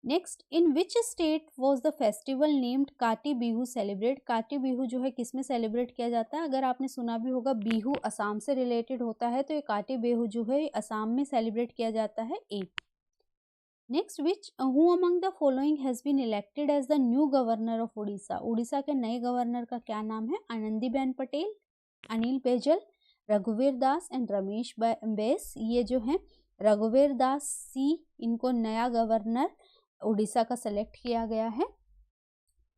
Next, in which state was the festival named Kati Bihu celebrate? काटी बिहू जो है किस में सेलिब्रेट किया जाता है? अगर आपने सुना भी होगा बिहू असम से रिलेटेड होता है, तो ये काटी बिहू जो है असम में सेलिब्रेट किया जाता है. A. Next, which who among the following has been elected as the new governor of Orissa? Orissa के नए गवर्नर का क्या नाम है? आनंदीबेन पटेल, अनिल बैजल, रघुवीर दास एंड रमेश बैस. ये जो है रघुवीर दास सी, इनको नया गवर्नर उड़ीसा का सेलेक्ट किया गया है.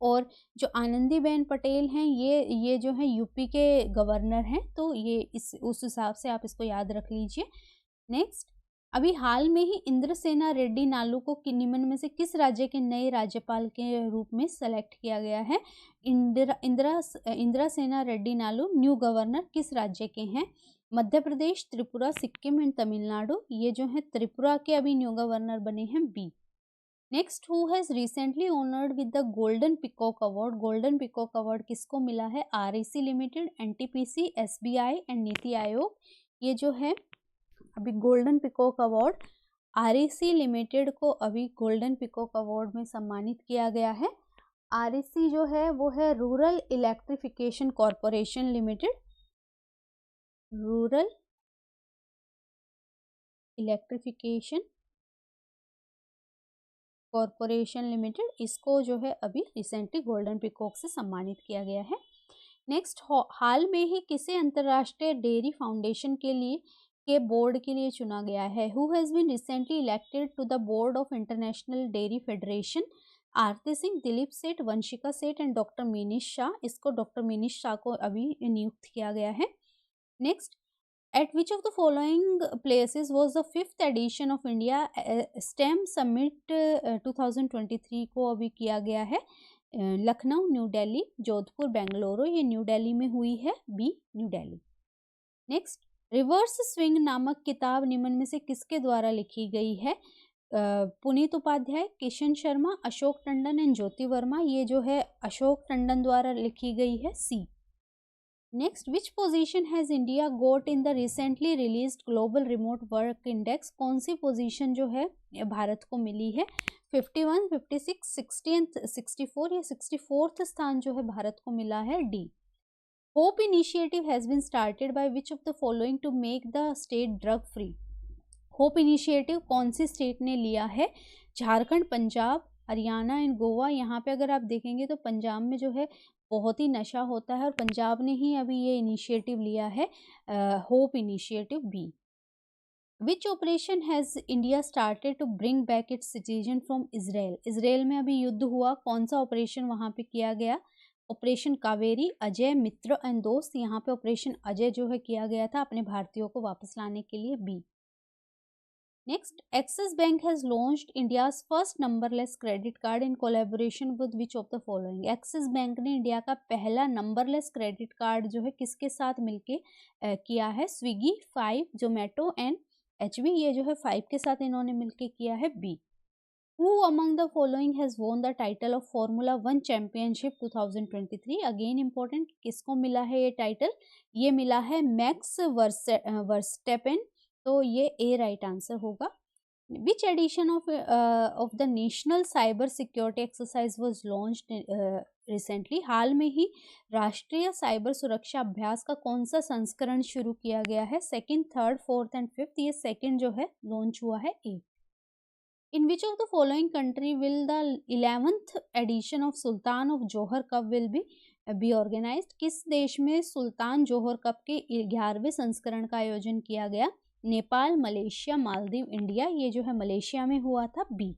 और जो आनंदीबेन पटेल हैं ये जो है यूपी के गवर्नर हैं, तो ये उस हिसाब से आप इसको याद रख लीजिए। नेक्स्ट, अभी हाल में ही इंद्रसेना रेड्डी नालू को निम्न में से किस राज्य के नए राज्यपाल के रूप में सेलेक्ट किया गया है? इंदिरा सेना रेड्डी नालू न्यू गवर्नर किस राज्य के हैं? मध्य प्रदेश, त्रिपुरा, सिक्किम एंड तमिलनाडु। ये जो है त्रिपुरा के अभी न्यू गवर्नर बने हैं, B. Next, who has recently honoured with the golden peacock award? Golden peacock award किसको मिला है? REC limited, NTPC, SBI and NITI Aayog. ये जो है अभी golden peacock award REC limited को अभी गोल्डन पिकॉक अवार्ड में सम्मानित किया गया है। REC जो है वो है rural electrification corporation limited, rural electrification corporation limited. इसको जो है अभी रिसेंटली गोल्डन पिकॉक से सम्मानित किया गया है। नेक्स्ट, हाल में ही किसे अंतर्राष्ट्रीय डेयरी फाउंडेशन के बोर्ड के लिए चुना गया है? Who has been recently elected to the board of international dairy federation? Aarti Singh, Dilip Seth, Vanshika सेठ एंड डॉक्टर मीनिश शाह। इसको डॉक्टर मीनिश शाह को अभी नियुक्त किया गया है। Next, at which of the following places was the 5th edition of India STEM Summit 2023 को अभी किया गया है? लखनऊ, न्यू दिल्ली, जोधपुर, बेंगलुरु। ये न्यू दिल्ली में हुई है, B New Delhi. Next, reverse swing नामक किताब निम्न में से किसके द्वारा लिखी गई है? पुनीत उपाध्याय, किशन शर्मा, अशोक टंडन एंड ज्योति वर्मा। ये जो है अशोक टंडन द्वारा लिखी गई है, C. Next, which position has India got in the recently released global remote work index? कौन सी पोजीशन जो है भारत को मिली है? 51, 56, 60 एंड 64 या 64th स्थान जो है भारत को मिला है, D. Hope initiative has been started by which of the following to make the state drug free? Hope initiative कौन सी स्टेट ने लिया है? झारखंड, पंजाब, हरियाणा एंड गोवा। यहाँ पे अगर आप देखेंगे तो पंजाब में जो है बहुत ही नशा होता है और पंजाब ने ही अभी ये इनिशिएटिव लिया है, hope initiative, B. Which operation has India started to bring back its citizen from Israel? Israel में अभी युद्ध हुआ, कौन सा ऑपरेशन वहाँ पे किया गया? Operation Kaveri, Ajay, Mitra and दोस्त। यहाँ पे ऑपरेशन अजय जो है किया गया था अपने भारतीयों को वापस लाने के लिए, B. Next, Axis Bank has launched India's first numberless credit card in collaboration with which of the following? Axis Bank ने इंडिया का पहला नंबरलेस क्रेडिट कार्ड जो है किसके साथ मिलके किया है? Swiggy, 5, Zomato and HB। ये जो है 5 के साथ इन्होंने मिलके किया है, B. Who among the following has won the title of Formula 1 Championship 2023? Again important, किसको मिला है ये टाइटल? ये मिला है मैक्स वर्स्टेपेन, तो ये ए राइट आंसर होगा। Which edition of the national cyber security exercise was launched recently? हाल में ही राष्ट्रीय साइबर सुरक्षा अभ्यास का कौन सा संस्करण शुरू किया गया है? 2nd, 3rd, 4th and 5th। ये 2nd जो है लॉन्च हुआ है, ए। In which of the following country will the 11th edition of Sultan of Johor Cup will be organized? किस देश में सुल्तान जोहर कप के 11वें संस्करण का आयोजन किया गया? Nepal, Malaysia, Maldives, India. ये जो है मलेशिया में हुआ था, B.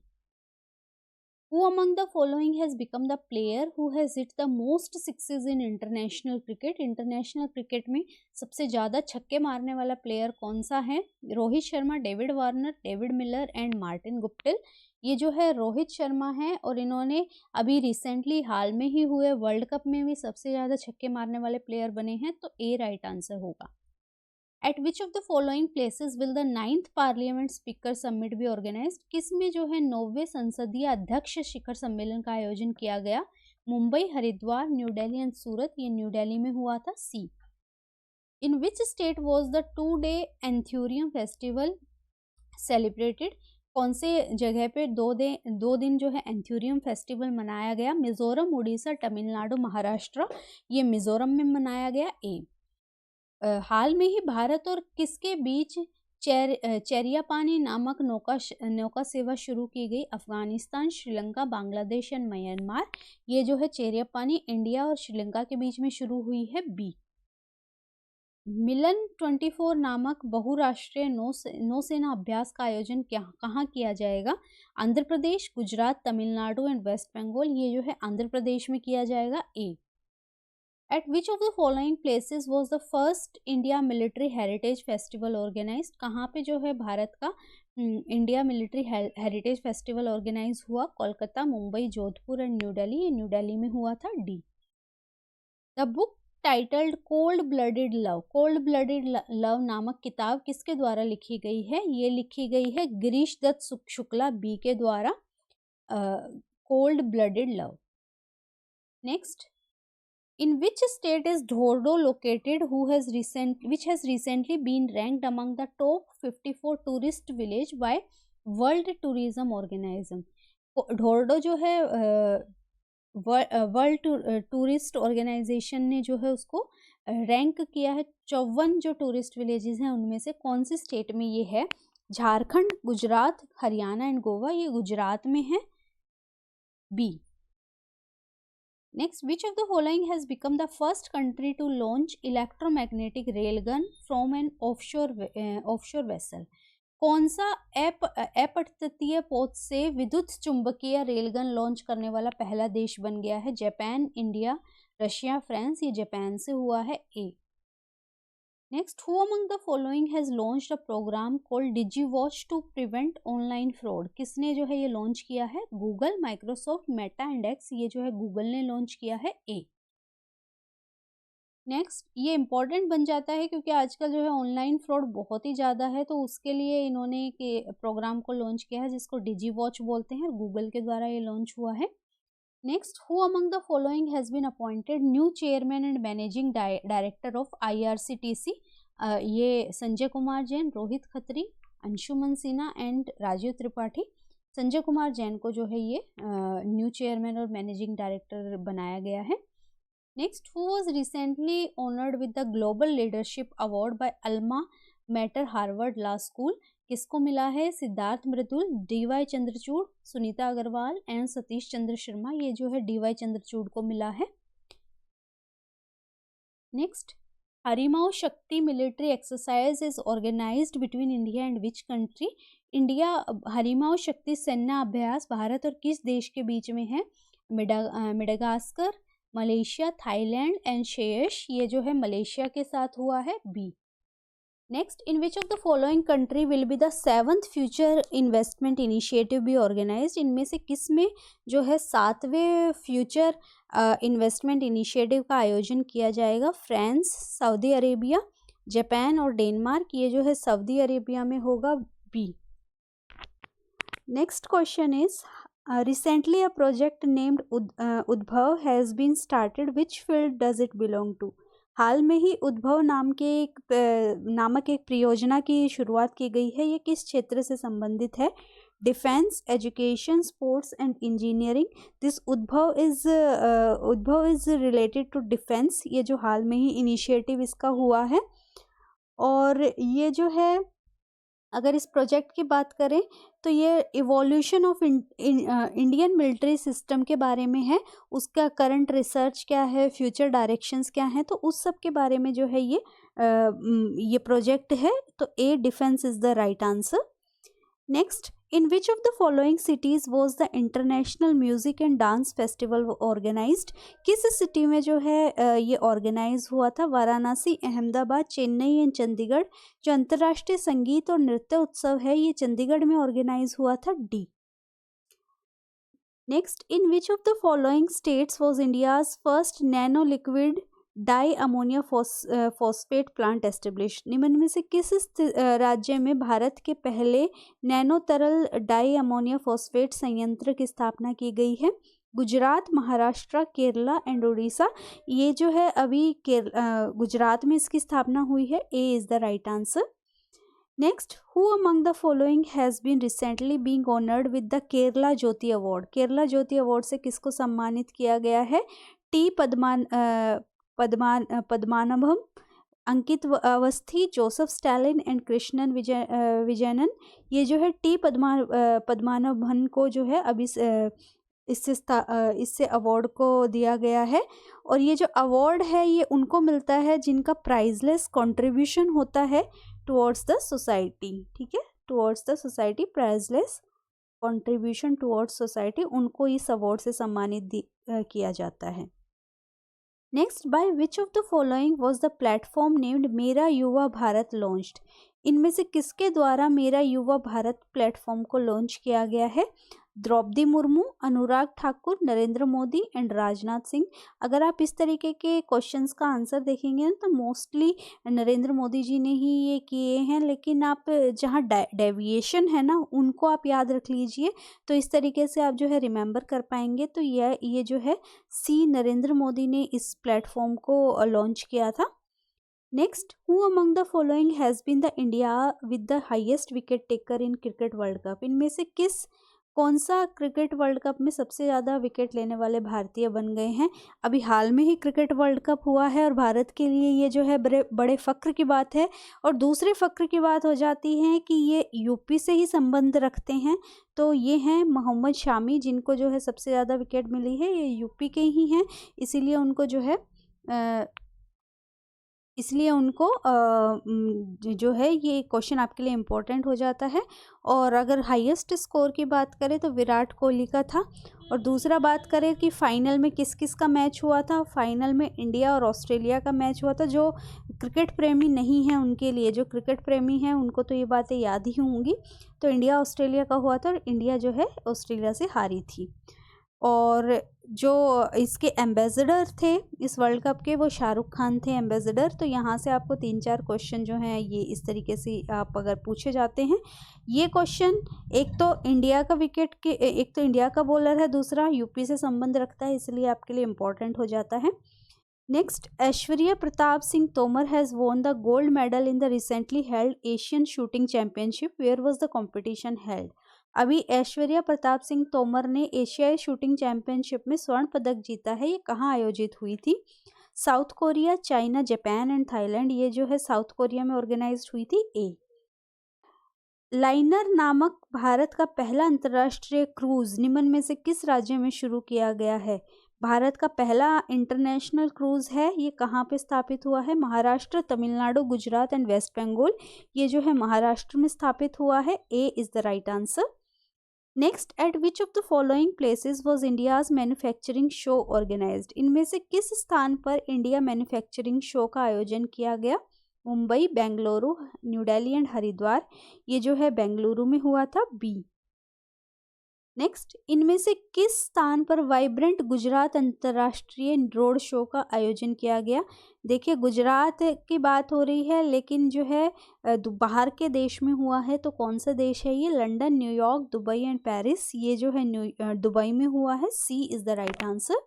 Who among the following has become the player who has hit the most sixes in international cricket? International cricket में सबसे ज़्यादा छक्के मारने वाला प्लेयर कौन सा है? Rohit Sharma, David Warner, David Miller and Martin Guptill. ये जो है रोहित शर्मा है और इन्होंने अभी रिसेंटली हाल में ही हुए वर्ल्ड कप में भी सबसे ज़्यादा छक्के मारने वाले प्लेयर बने हैं, तो ए राइट आंसर होगा। At which of the following places will the 9th Parliament Speaker Summit be organized? किस में जो है 9वें संसदीय अध्यक्ष शिखर सम्मेलन का आयोजन किया गया? मुंबई, हरिद्वार, न्यू दिल्ली एंड सूरत। ये न्यू दिल्ली में हुआ था, C. In which state was the 2-day anthurium festival celebrated? कौन से जगह पे दो दिन जो है एंथ्यूरियम फेस्टिवल मनाया गया? मिजोरम, उड़ीसा, तमिलनाडु, महाराष्ट्र। ये मिजोरम में मनाया गया, ए। हाल में ही भारत और किसके बीच चेरियापानी नामक नौका सेवा शुरू की गई? Afghanistan, Sri Lanka, Bangladesh and Myanmar. ये जो है चेरियापानी इंडिया और श्रीलंका के बीच में शुरू हुई है, बी। मिलन 24 नामक बहुराष्ट्रीय नौसेना अभ्यास का आयोजन कहाँ किया जाएगा? Andhra Pradesh, Gujarat, Tamil Nadu and waste Bengal. ये जो है आंध्र प्रदेश में किया जाएगा। ए। At which of the following places was the first India Military Heritage Festival organized? कहाँ पे जो है भारत का India military heritage festival organise हुआ? Kolkata, Mumbai, Jodhpur and new Delhi. ये न्यू दिल्ली में हुआ था। D. The book titled cold blooded love, cold blooded love नामक किताब किसके द्वारा लिखी गई है? ये लिखी गई है गिरीश दत्त शुक्ला बी के द्वारा, cold blooded love. Next, in which state is Dhordo located, which has recently been ranked among the top 54 tourist village by World Tourism Organization? ढोरडो जो है वर्ल्ड टूरिस्ट ऑर्गेनाइजेशन ने जो है उसको रैंक किया है 54 जो टूरिस्ट विलेजेस हैं उनमें से। कौन सी स्टेट में ये है? झारखंड, गुजरात, हरियाणा एंड गोवा। ये गुजरात में है। B. Next, which of the following has become the first country to launch electromagnetic railgun from an offshore vessel? कौन सा अपतटीय पोत से विद्युत चुंबकीय रेलगन लॉन्च करने वाला पहला देश बन गया है? Japan, India, Russia, France. ये जापान से हुआ है। ए। Next, who among the following has launched a program called DigiWatch to prevent online fraud? किसने जो है ये लॉन्च किया है? Google, Microsoft, Meta and x. ये जो है गूगल ने लॉन्च किया है। ए। नेक्स्ट, ये इंपॉर्टेंट बन जाता है क्योंकि आजकल जो है ऑनलाइन फ्रॉड बहुत ही ज़्यादा है, तो उसके लिए इन्होंने के प्रोग्राम को लॉन्च किया है जिसको DigiWatch बोलते हैं। गूगल के द्वारा ये लॉन्च हुआ है। Next, who among the following has been appointed new chairman and managing director of IRCTC? ये संजय कुमार जैन, रोहित खत्री, अंशुमन सिन्हा एंड राजीव त्रिपाठी। संजय कुमार जैन को जो है ये न्यू चेयरमैन और मैनेजिंग डायरेक्टर बनाया गया है। Next, who was recently honoured with the global leadership award by alma mater Harvard law school? किसको मिला है? Siddharth Mridul, DY Chandrachud, Sunita Agarwal and Satish Chandra Sharma. ये जो है DY चंद्रचूड़ को मिला है। Next, Harimau Shakti military exercise is organised between India and which country? India Harimau Shakti सेना अभ्यास भारत और किस देश के बीच में है? मेडागास्कर, मलेशिया, थाईलैंड एंड शेयश। ये जो है मलेशिया के साथ हुआ है। B. Next, in which of the following country will be the 7th future investment initiative be organised? इनमें से किस में जो है 7वें फ्यूचर इन्वेस्टमेंट इनिशिएटिव का आयोजन किया जाएगा? फ्रांस, सऊदी अरेबिया, जापान और डेनमार्क। ये जो है सऊदी अरेबिया में होगा। B. Next question is recently a project named उद्भव has been started. Which field does it belong to? हाल में ही उद्भव नामक एक परियोजना की शुरुआत की गई है। ये किस क्षेत्र से संबंधित है? Defence, education, sports and engineering. This उद्भव इज रिलेटेड टू डिफेंस। ये जो हाल में ही इनिशिएटिव इसका हुआ है। और ये जो है अगर इस प्रोजेक्ट की बात करें तो ये evolution of Indian military system के बारे में है। उसका करंट रिसर्च क्या है, फ्यूचर डायरेक्शंस क्या हैं, तो उस सब के बारे में जो है ये प्रोजेक्ट है। तो A, defence is the right answer. Next, in which of the following cities was the international music and dance festival organised? किस सिटी में जो है ये ऑर्गेनाइज हुआ था? वाराणसी, अहमदाबाद, चेन्नई एंड चंडीगढ़। जो अंतर्राष्ट्रीय संगीत और नृत्य उत्सव है ये चंडीगढ़ में ऑर्गेनाइज हुआ था। D. Next, in which of the following states was India's first nano liquid di ammonia phosphate plant establish? निम्न में से किस राज्य में भारत के पहले नैनो तरल डाई अमोनिया फॉस्फेट संयंत्र की स्थापना की गई है? गुजरात, महाराष्ट्र, केरला एंड उड़ीसा। ये जो है अभी गुजरात में इसकी स्थापना हुई है। A is the right answer. Next, who among the following has been recently being honoured with the Kerala Jyoti award? Kerala Jyoti award से किसको सम्मानित किया गया है? T Padmanabham, Ankit Awasthi, Joseph Stalin and Krishnan Vijayanan. ये जो है टी पद्मानाभन को जो है अभी इससे अवार्ड को दिया गया है। और ये जो अवार्ड है ये उनको मिलता है जिनका प्राइजलेस कंट्रीब्यूशन होता है टुवर्ड्स द सोसाइटी, ठीक है, towards the society, priceless contribution towards society, उनको इस अवार्ड से सम्मानित किया जाता है। Next, bye which of the following was the platform named मेरा युवा भारत लॉन्च्ड? इनमें से किसके द्वारा मेरा युवा भारत प्लेटफॉर्म को लॉन्च किया गया है? द्रौपदी मुर्मू, अनुराग ठाकुर, नरेंद्र मोदी एंड राजनाथ सिंह। अगर आप इस तरीके के क्वेश्चंस का आंसर देखेंगे तो मोस्टली नरेंद्र मोदी जी ने ही ये किए हैं, लेकिन आप जहाँ डेविएशन है ना उनको आप याद रख लीजिए, तो इस तरीके से आप जो है रिमेंबर कर पाएंगे। तो ये जो है सी, नरेंद्र मोदी ने इस प्लेटफॉर्म को लॉन्च किया था। Next, who among the following has been the India with the highest wicket taker in cricket world cup? इनमें से कौन सा क्रिकेट वर्ल्ड कप में सबसे ज़्यादा विकेट लेने वाले भारतीय बन गए हैं? अभी हाल में ही क्रिकेट वर्ल्ड कप हुआ है और भारत के लिए ये जो है बड़े फ़ख्र की बात है। और दूसरे फ़ख्र की बात हो जाती है कि ये यूपी से ही संबंध रखते हैं, तो ये हैं मोहम्मद शामी, जिनको जो है सबसे ज़्यादा विकेट मिली है, ये यूपी के ही हैं, इसीलिए उनको जो है ये क्वेश्चन आपके लिए इम्पोर्टेंट हो जाता है। और अगर हाईएस्ट स्कोर की बात करें तो विराट कोहली का था। और दूसरा बात करें कि फाइनल में किस किस का मैच हुआ था, फाइनल में इंडिया और ऑस्ट्रेलिया का मैच हुआ था। जो क्रिकेट प्रेमी नहीं हैं उनके लिए, जो क्रिकेट प्रेमी हैं उनको तो ये बातें याद ही होंगी। तो इंडिया ऑस्ट्रेलिया का हुआ था और इंडिया जो है ऑस्ट्रेलिया से हारी थी। और जो इसके एम्बेसडर थे इस वर्ल्ड कप के, वो शाहरुख खान थे एम्बेसडर। तो यहाँ से आपको 3-4 क्वेश्चन जो हैं ये इस तरीके से आप अगर पूछे जाते हैं, ये क्वेश्चन एक तो इंडिया का बॉलर है, दूसरा यूपी से संबंध रखता है, इसलिए आपके लिए इम्पोर्टेंट हो जाता है। Next, Aishwarya Pratap Singh Tomar has won the gold medal in the recently held Asian shooting championship, where was the competition held? अभी ऐश्वर्या प्रताप सिंह तोमर ने एशियाई शूटिंग चैंपियनशिप में स्वर्ण पदक जीता है, ये कहाँ आयोजित हुई थी? South Korea, China, Japan and Thailand. ये जो है साउथ कोरिया में ऑर्गेनाइज्ड हुई थी। ए, लाइनर नामक भारत का पहला अंतर्राष्ट्रीय क्रूज निम्न में से किस राज्य में शुरू किया गया है? भारत का पहला इंटरनेशनल क्रूज है, ये कहाँ पे स्थापित हुआ है? Maharashtra, Tamil Nadu, Gujarat and waste Bengal. ये जो है महाराष्ट्र में स्थापित हुआ है। A is the right answer. Next, at which of the following places was India's manufacturing show organised? इनमें से किस स्थान पर इंडिया मैन्युफैक्चरिंग शो का आयोजन किया गया? Mumbai, Bengaluru, new Delhi and Haridwar. ये जो है बेंगलुरु में हुआ था। बी। नेक्स्ट, इनमें से किस स्थान पर वाइब्रेंट गुजरात अंतर्राष्ट्रीय रोड शो का आयोजन किया गया? देखिए, गुजरात की बात हो रही है, लेकिन जो है बाहर के देश में हुआ है, तो कौन सा देश है ये? London, New York, Dubai and Paris. ये जो है दुबई में हुआ है। C is the right answer.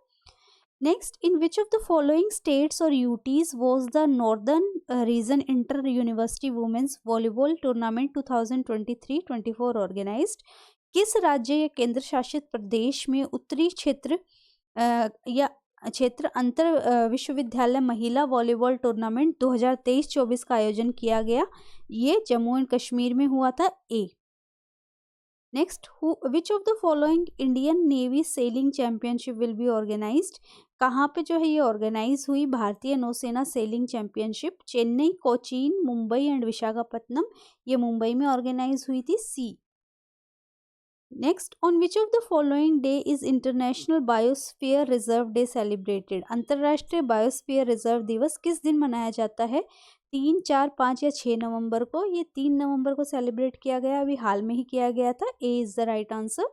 Next, in which of the following states और UTs was the northern region inter university women's volleyball tournament 2023-24 organised? किस राज्य या केंद्र शासित प्रदेश में उत्तरी क्षेत्र अंतर विश्वविद्यालय महिला वॉलीबॉल टूर्नामेंट 2023-24 का आयोजन किया गया? ये जम्मू एंड कश्मीर में हुआ था। A. Next, which of the following Indian navy sailing championship will be organised? कहाँ पे जो है ये ऑर्गेनाइज हुई? भारतीय नौसेना sailing championship. Chennai, Cochin, Mumbai and Visakhapatnam. ये मुंबई में ऑर्गेनाइज हुई थी। C. Next, on which of the following day is international biosphere reserve day celebrated? अंतर्राष्ट्रीय बायोस्फीयर रिजर्व दिवस किस दिन मनाया जाता है? 3, 4, 5 या 6 नवंबर को? ये 3 नवंबर को सेलिब्रेट किया गया, अभी हाल में ही किया गया था। A is the right answer.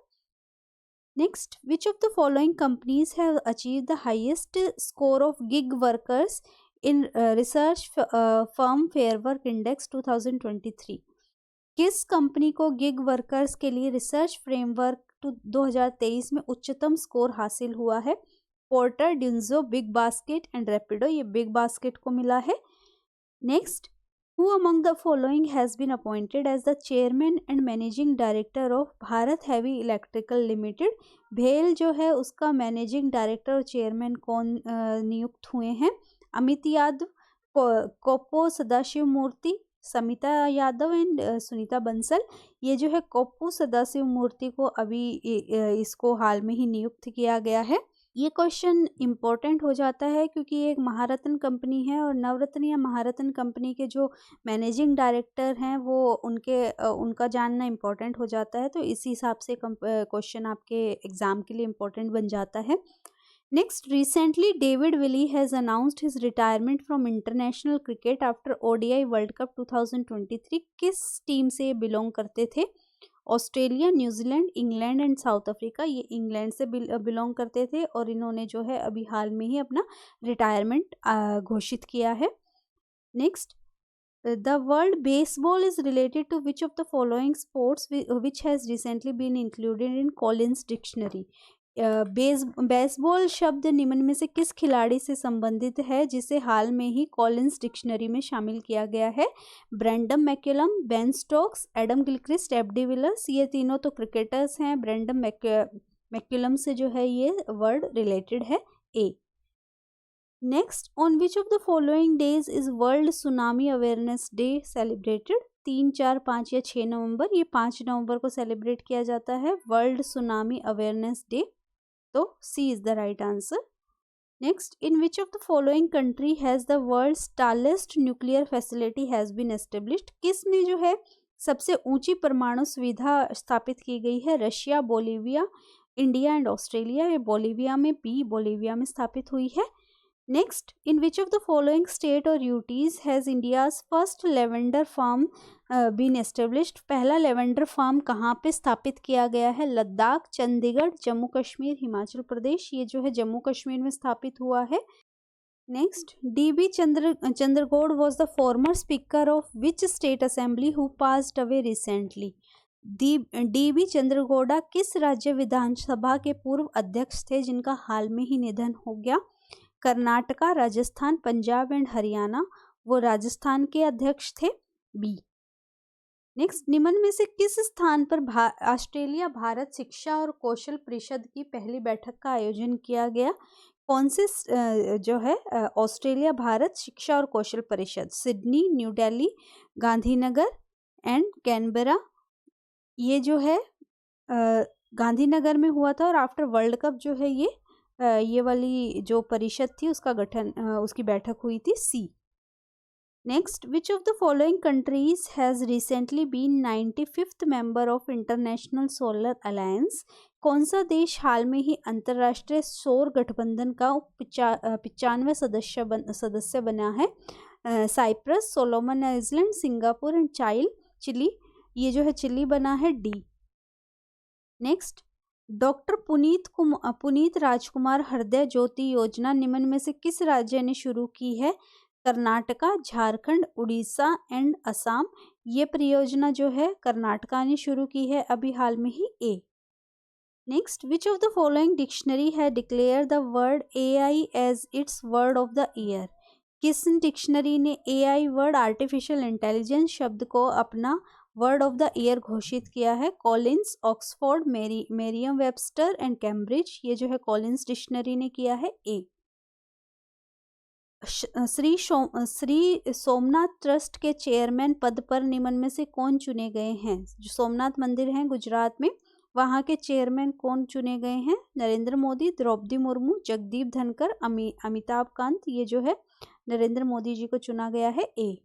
Next, which of the following companies have achieve the highest score of gig workers in research firm Fairwork index 2023? किस कंपनी को गिग वर्कर्स के लिए रिसर्च फ्रेमवर्क 2023 में उच्चतम स्कोर हासिल हुआ है? Porter, Dunzo, Big Basket and Rapido. ये बिग बास्केट को मिला है। Next, who among the following has been appointed as the chairman and managing director of Bharat heavy electrical limited? भेल जो है उसका मैनेजिंग डायरेक्टर और चेयरमैन कौन नियुक्त हुए हैं? अमित यादव, कोप्पो सदाशिव मूर्ति, समिता यादव एंड सुनीता बंसल। ये जो है कोप्पू सदाशिव मूर्ति को अभी इसको हाल में ही नियुक्त किया गया है। ये क्वेश्चन इम्पोर्टेंट हो जाता है क्योंकि ये एक महारत्न कंपनी है और नवरत्न या महारत्न कंपनी के जो मैनेजिंग डायरेक्टर हैं वो उनका जानना इम्पोर्टेंट हो जाता है, तो इसी हिसाब से क्वेश्चन आपके एग्जाम के लिए इम्पोर्टेंट बन जाता है। Next, recently David Willey has announced his retirement from international cricket after ODI world cup 2023। किस टीम से बिलोंग करते थे? Australia, New Zealand, England and South Africa. ये इंग्लैंड से बिलोंग करते थे और इन्होंने जो है अभी हाल में ही अपना रिटायरमेंट घोषित किया है। Next, the world baseball is related to which of the following sports which has recently been included in Collins dictionary. Baseball शब्द निम्न में से किस खिलाड़ी से संबंधित है जिसे हाल में ही कॉलिंस डिक्शनरी में शामिल किया गया है? Brendon McCullum, Ben Stokes, Adam Gilchrist, AB de Villiers. ये तीनों तो क्रिकेटर्स हैं। ब्रेंडन मैकुलम से जो है ये वर्ड रिलेटेड है, A. Next, on which of the following days is world tsunami awareness day celebrated? 3, 4, 5 या 6 नवंबर? ये 5 नवंबर को सेलिब्रेट किया जाता है वर्ल्ड सुनामी अवेयरनेस डे, तो C is the right answer. Next, in which of the following country has the world's tallest nuclear facility has been established? किस में जो है सबसे ऊंची परमाणु सुविधा स्थापित की गई है? Russia, Bolivia, India and Australia. ये बोलीविया में, बी बोलीविया में स्थापित हुई है। Next, in which of the following state और UTs has India's first lavender farm been established? पहला लेवेंडर फार्म कहाँ पे स्थापित किया गया है? लद्दाख, चंडीगढ़, जम्मू कश्मीर, हिमाचल प्रदेश। ये जो है जम्मू कश्मीर में स्थापित हुआ है। Next, DB Chandregowda was the former speaker of which state assembly who passed away recently? DB Chandregowda किस राज्य विधानसभा के पूर्व अध्यक्ष थे जिनका हाल में ही निधन हो गया? कर्नाटका, राजस्थान, पंजाब एंड हरियाणा। वो राजस्थान के अध्यक्ष थे, बी। नेक्स्ट, निम्न में से किस स्थान पर ऑस्ट्रेलिया भारत शिक्षा और कौशल परिषद की पहली बैठक का आयोजन किया गया? कौन से जो है ऑस्ट्रेलिया भारत शिक्षा और कौशल परिषद? Sydney, new Delhi, Gandhinagar and Canberra. ये जो है गांधीनगर में हुआ था और आफ्टर वर्ल्ड कप जो है ये वाली जो परिषद थी उसका गठन उसकी बैठक हुई थी, C. Next, which of the following countries has recently been 95th member of international solar alliance? कौन सा देश हाल में ही अंतर्राष्ट्रीय सौर गठबंधन का 95वां सदस्य बना है? Cyprus, Solomon island, Singapore and Chile. ये जो है चिली बना है, D. Next, doctor Puneet Rajkumar Hriday Jyoti योजना निम्न में से किस राज्य ने शुरू की है? कर्नाटका, झारखंड, उड़ीसा एंड असम। ये परियोजना जो है कर्नाटका ने शुरू की है अभी हाल में ही, A. Next, which of the following dictionary है declare the word AI as its word of the year? किस डिक्शनरी ने AI वर्ड आर्टिफिशियल इंटेलिजेंस शब्द को अपना वर्ड ऑफ द ईयर घोषित किया है? Collins, Oxford, मेरियम Webster and Cambridge. ये जो है कॉलिंस डिक्शनरी ने किया है, ए। श्री सोमनाथ ट्रस्ट के चेयरमैन पद पर निम्न में से कौन चुने गए हैं? जो सोमनाथ मंदिर है गुजरात में, वहाँ के चेयरमैन कौन चुने गए हैं? नरेंद्र मोदी, द्रौपदी मुर्मू, जगदीप धनकर, अमिताभ कांत। ये जो है नरेंद्र मोदी जी को चुना गया है, A.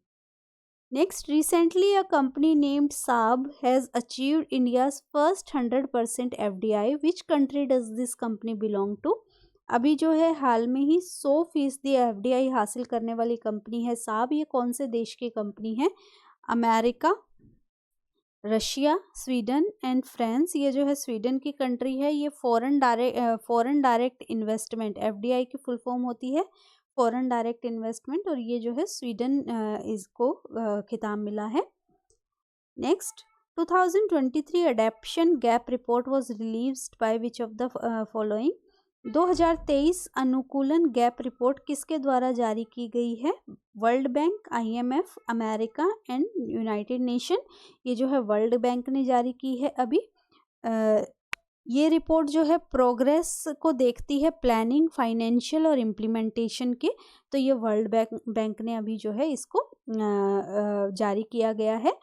Next, recently a company named Saab has achieved India's first 100% FDI। Which country does this company belong to? अभी जो है हाल में ही 100% FDI हासिल करने वाली कंपनी है साब। ये कौन से देश की कंपनी है? America, Russia, Sweden and France. ये जो है स्वीडन की कंट्री है। ये फॉरेन डायरेक्ट इन्वेस्टमेंट, FDI की फुल फॉर्म होती है फॉरेन डायरेक्ट इन्वेस्टमेंट, और ये जो है स्वीडन इसको खिताब मिला है। Next, 2023 adaptation gap report was released by which of the following? 2023 अनुकूलन गैप रिपोर्ट किसके द्वारा जारी की गई है? World bank, IMF, America and United nation. ये जो है वर्ल्ड बैंक ने जारी की है अभी। ये रिपोर्ट जो है प्रोग्रेस को देखती है प्लानिंग, फाइनेंशियल और इम्प्लीमेंटेशन के, तो ये वर्ल्ड बैंक ने अभी जो है इसको जारी किया गया है।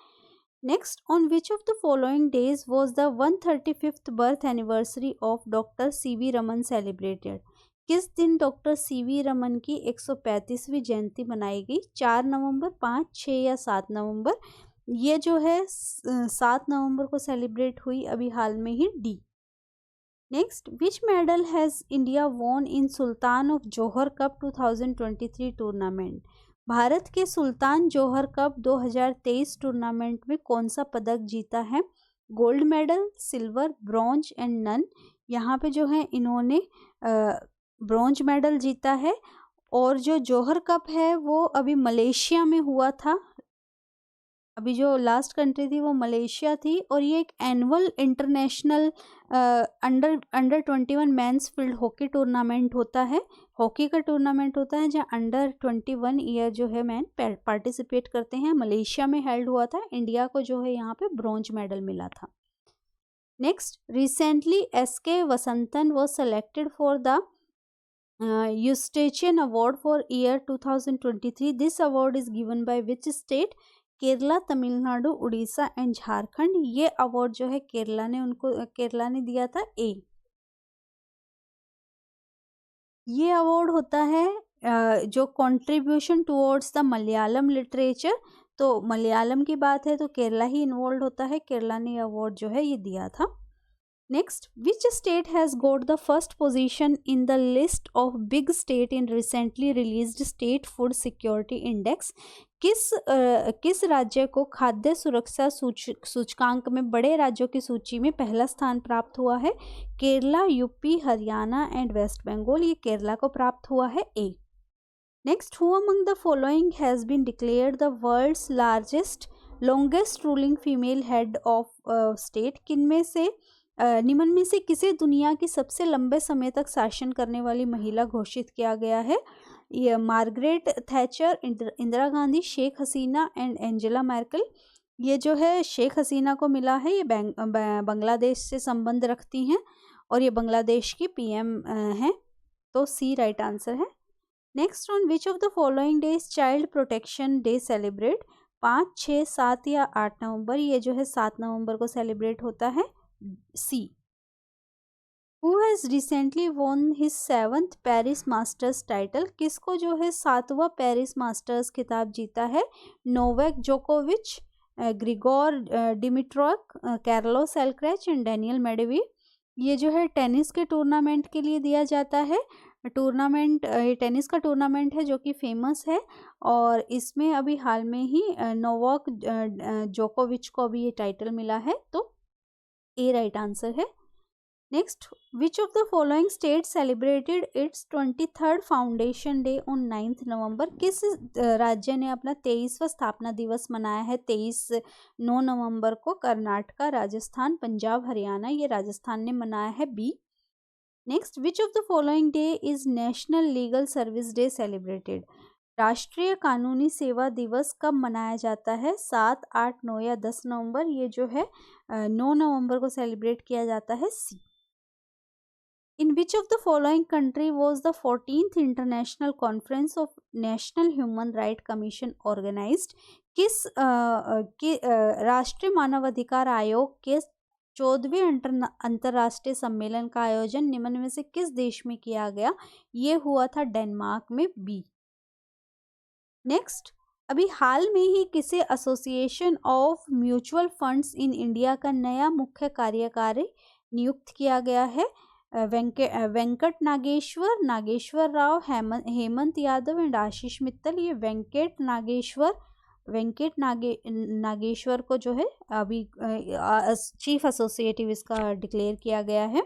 Next, on which of the following days was the 135th birth anniversary of doctor CV. Raman celebrated? किस दिन डॉक्टर सी.वी. रमन की 135वीं जयंती मनाई गई? 4 नवंबर, 5, 6 या 7 नवंबर? ये जो है 7 नवंबर को सेलिब्रेट हुई अभी हाल में ही, D. Next, which medal has India won in Sultan of Johor cup 2023 tournament? भारत के सुल्तान जौहर कप 2023 टूर्नामेंट में कौन सा पदक जीता है? Gold medal, silver, bronze and none. यहाँ पे जो है इन्होंने ब्रॉन्ज मेडल जीता है। और जो जौहर कप है वो अभी मलेशिया में हुआ था। अभी जो लास्ट कंट्री थी वो मलेशिया थी। और ये एक annual international under 21 men's field hockey tournament होता है। हॉकी का टूर्नामेंट होता है जहाँ अंडर 21 ईयर जो है मैन पार्टिसिपेट करते हैं। मलेशिया में हेल्ड हुआ था। इंडिया को जो है यहाँ पे ब्रॉन्ज मेडल मिला था। Next, recently S K. Vasanthan was selected for the Ezhuthachan award for year 2023. This award is given by which state? Kerala, Tamil Nadu, Orissa and Jharkhand. ये अवार्ड जो है केरला ने दिया था, ए। ये अवार्ड होता है जो contribution towards the Malayalam literature. तो मलयालम की बात है तो केरला ही इन्वॉल्व होता है। केरला ने अवार्ड जो है ये दिया था। Next, which state has goat the first position in the list of big state in recently released state food security index? किस राज्य को खाद्य सुरक्षा सूचकांक में बड़े राज्यों की सूची में पहला स्थान प्राप्त हुआ है? Kerala, UP, Haryana and waste Bengal. ये केरला को प्राप्त हुआ है, A. Next, who among the following has been declared the world's longest ruling female head of state? निम्न में से किसे दुनिया की सबसे लंबे समय तक शासन करने वाली महिला घोषित किया गया है? ये Margaret Thatcher, Indira Gandhi, Sheikh Hasina and Angela Merkel. ये जो है शेख हसीना को मिला है। ये बांग्लादेश से संबंध रखती हैं और ये बांग्लादेश की पीएम हैं। तो सी राइट आंसर है। Next, on which of the following days child protection day celebrate? 5, 6, 7 या 8 नवंबर? ये जो है 7 नवंबर को सेलिब्रेट होता है, सी। Who has recently won his 7th Paris masters title? किसको जो है 7वां पेरिस मास्टर्स खिताब जीता है? नोवाक जोकोविच, Grigor Dimitrov, Carlos Alcaraz and Daniil Medvedev. ये जो है टेनिस के टूर्नामेंट के लिए दिया जाता है। ये टेनिस का टूर्नामेंट है जो कि फेमस है। और इसमें अभी हाल में ही नोवाक जोकोविच को अभी ये टाइटल मिला है। तो ए राइट आंसर है। Next, which of the following state celebrated it's 23rd foundation day on 9th नवंबर? किस राज्य ने अपना 23वां स्थापना दिवस मनाया है 9 नवंबर को? कर्नाटका, राजस्थान, पंजाब, हरियाणा। ये राजस्थान ने मनाया है, B. Next, which of the following day is national legal service day celebrated? राष्ट्रीय कानूनी सेवा दिवस कब मनाया जाता है? 7, 8, 9 या 10 नवंबर? ये जो है 9 नवंबर को सेलिब्रेट किया जाता है, सी। In which of the following country was the 14th International Conference of National Human Rights Commission organized? किस राष्ट्रीय मानवाधिकार आयोग के 14वें अंतर्राष्ट्रीय सम्मेलन का आयोजन निम्न में से किस देश में किया गया? ये हुआ था डेनमार्क में, बी। नेक्स्ट, अभी हाल में ही किसे association of mutual funds in India का नया मुख्य कार्यकारी नियुक्त किया गया है? वेंकट नागेश्वर राव, हेमंत यादव एंड आशीष मित्तल। ये वेंकट नागेश्वर को जो है अभी चीफ एसोसिएटिव इसका डिक्लेयर किया गया है।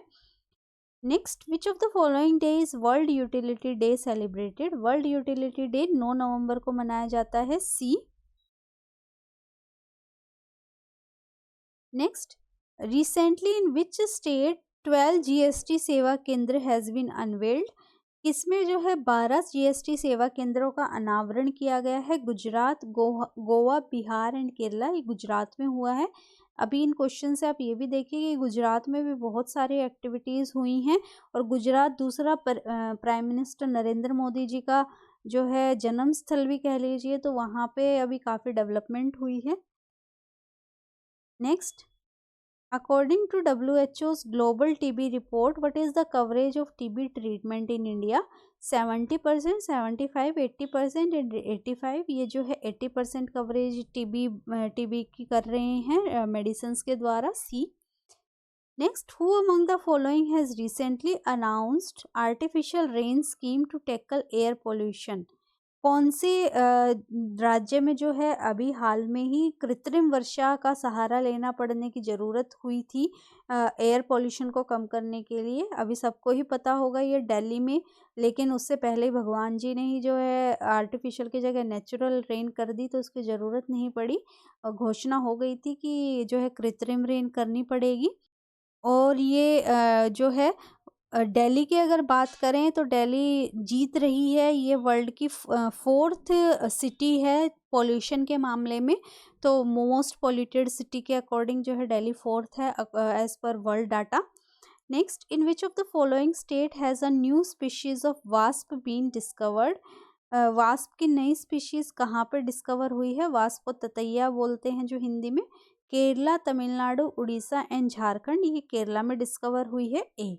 Next, which of the following day is world utility day celebrated? World utility day 9 नवंबर को मनाया जाता है, C. Next, recently in which state 12 GST सेवा केंद्र हैज़ बीन अनवेल्ड? इसमें जो है 12 जीएसटी सेवा केंद्रों का अनावरण किया गया है। गुजरात, गोवा, बिहार एंड केरला। ये गुजरात में हुआ है। अभी इन क्वेश्चन से आप ये भी देखिए कि गुजरात में भी बहुत सारी एक्टिविटीज़ हुई हैं। और गुजरात दूसरा प्राइम मिनिस्टर नरेंद्र मोदी जी का जो है जन्म स्थल भी कह लीजिए, तो वहाँ पे अभी काफ़ी डेवलपमेंट हुई है। Next, according to WHO's global TB report, what is the coverage of TB treatment in India? 70%, 75, 80% and 85। ये जो है 80% कवरेज टीबी की कर रहे हैं मेडिसिन के द्वारा। C. Next, who among the following has recently announced artificial rain scheme to tackle air pollution? कौन से राज्य में जो है अभी हाल में ही कृत्रिम वर्षा का सहारा लेना पड़ने की ज़रूरत हुई थी एयर पोल्यूशन को कम करने के लिए? अभी सबको ही पता होगा, ये दिल्ली में। लेकिन उससे पहले ही भगवान जी ने ही जो है आर्टिफिशियल की जगह नेचुरल रेन कर दी, तो उसकी ज़रूरत नहीं पड़ी। घोषणा हो गई थी कि जो है कृत्रिम रेन करनी पड़ेगी। और ये जो है दिल्ली की अगर बात करें तो दिल्ली जीत रही है। ये वर्ल्ड की 4th सिटी है पोल्यूशन के मामले में। तो मोस्ट पोल्यूटेड सिटी के अकॉर्डिंग जो है दिल्ली 4th है as per world data. Next, in which of the following state has a new species of wasp been discovered? Wasp की नई स्पीशीज कहाँ पर डिस्कवर हुई है? वास्प को ततैया बोलते हैं जो हिंदी में। केरला, तमिलनाडु, उड़ीसा एंड झारखंड। ये केरला में डिस्कवर हुई है। A.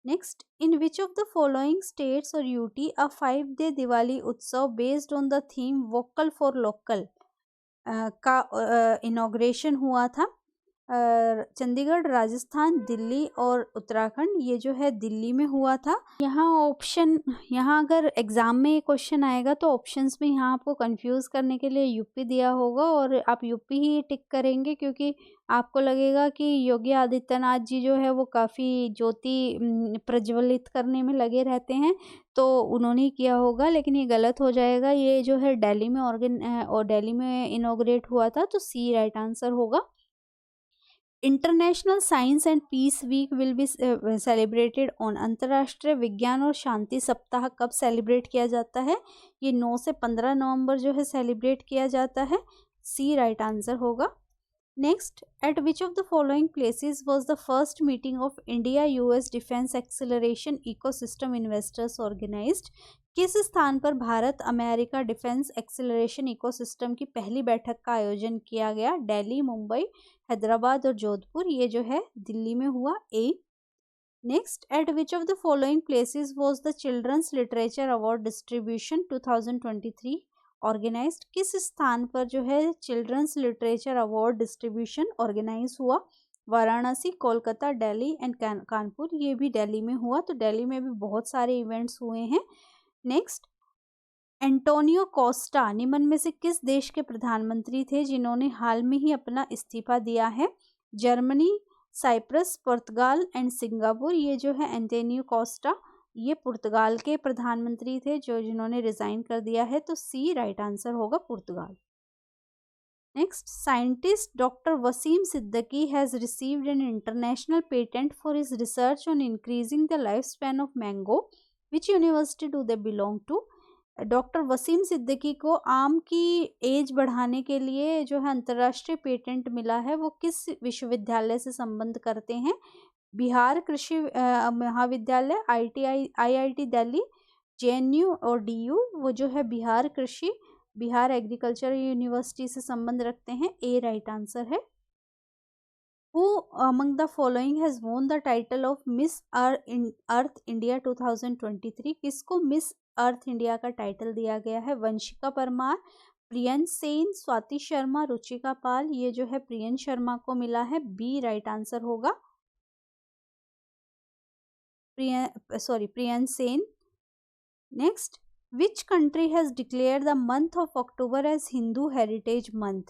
Next, in which of the following states और यूटी अ 5-day दिवाली उत्सव based on the theme vocal for local का इनॉग्रेशन हुआ था? चंडीगढ़, राजस्थान, दिल्ली और उत्तराखंड। ये जो है दिल्ली में हुआ था। यहाँ अगर एग्जाम में ये क्वेश्चन आएगा तो ऑप्शंस में यहाँ आपको कंफ्यूज करने के लिए यूपी दिया होगा और आप यूपी ही टिक करेंगे, क्योंकि आपको लगेगा कि योगी आदित्यनाथ जी जो है वो काफ़ी ज्योति प्रज्वलित करने में लगे रहते हैं, तो उन्होंने ही किया होगा। लेकिन ये गलत हो जाएगा। ये जो है दिल्ली में इनॉग्रेट हुआ था, तो सी राइट आंसर होगा। International science and peace week will be celebrated on. अंतर्राष्ट्रीय विज्ञान और शांति सप्ताह कब सेलिब्रेट किया जाता है? ये 9 से 15 नवंबर जो है सेलिब्रेट किया जाता है। सी राइट आंसर होगा। Next, at which of the following places was the first meeting of India US defence acceleration ecosystem investors organised? किस स्थान पर भारत अमेरिका डिफेंस एक्सेलरेशन इकोसिस्टम की पहली बैठक का आयोजन किया गया? दिल्ली, मुंबई, हैदराबाद और जोधपुर। ये जो है दिल्ली में हुआ। A. Next, at which of the following places was the children's literature award distribution 2023 organised? किस स्थान पर जो है children's literature award distribution organise हुआ? वाराणसी, कोलकाता, दिल्ली एंड कानपुर। ये भी दिल्ली में हुआ। तो दिल्ली में भी बहुत सारे इवेंट्स हुए हैं। नेक्स्ट, एंटोनियो कोस्टा निम्न में से किस देश के प्रधानमंत्री थे जिन्होंने हाल में ही अपना इस्तीफा दिया है? Germany, Cyprus, Portugal and Singapore. ये जो है एंटोनियो कोस्टा, ये पुर्तगाल के प्रधानमंत्री थे जिन्होंने रिजाइन कर दिया है। तो सी राइट आंसर होगा, पुर्तगाल। Next, scientist doctor Waseem Siddiqui has received an international patent for his research on increasing the life span of mango. Which university do they belong to? Doctor Waseem Siddiqui को आम की एज बढ़ाने के लिए जो है अंतर्राष्ट्रीय पेटेंट मिला है, वो किस विश्वविद्यालय से संबंध करते हैं? बिहार कृषि महाविद्यालय, IIT दिल्ली, JNU और DU। वो जो है बिहार एग्रीकल्चर यूनिवर्सिटी से संबंध रखते हैं। ए राइट आंसर है। Who among the following has won the title of Miss Earth India 2023? किसको मिस अर्थ इंडिया का टाइटल दिया गया है? वंशिका परमार, प्रियंश सेन, स्वाति शर्मा, रुचिका पाल। ये जो है प्रियंश शर्मा को मिला है। बी राइट आंसर होगा, Priyansh Sen. Next, which country has declare the month of October as Hindu heritage month?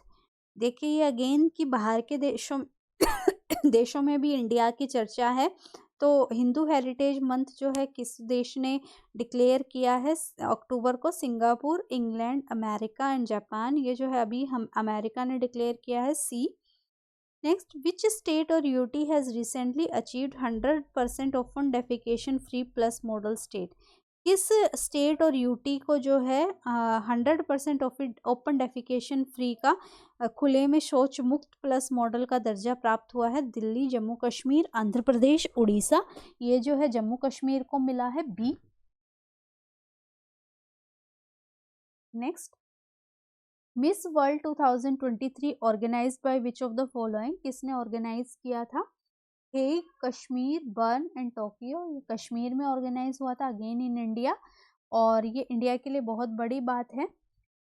देखिए, ये अगेन कि बाहर के देशों में भी इंडिया की चर्चा है। तो हिंदू हेरिटेज मंथ जो है किस देश ने डिक्लेयर किया है अक्टूबर को? Singapore, England, America and Japan. ये जो है अभी अमेरिका ने डिक्लेयर किया है। सी। नेक्स्ट, विच स्टेट और UT has recently achieved 100% open defecation free plus model state? किस स्टेट और यूटी को जो है 100% ओपन डेफिकेशन फ्री का खुले में शौच मुक्त प्लस मॉडल का दर्जा प्राप्त हुआ है? दिल्ली, जम्मू कश्मीर, आंध्र प्रदेश, उड़ीसा। ये जो है जम्मू कश्मीर को मिला है। B. Next, Miss World 2023 organised by which of the following, किसने ऑर्गेनाइज किया था? Hague, Kashmir, Bern and Tokyo. ये कश्मीर में ऑर्गेनाइज हुआ था, अगेन इन इंडिया, और ये इंडिया के लिए बहुत बड़ी बात है,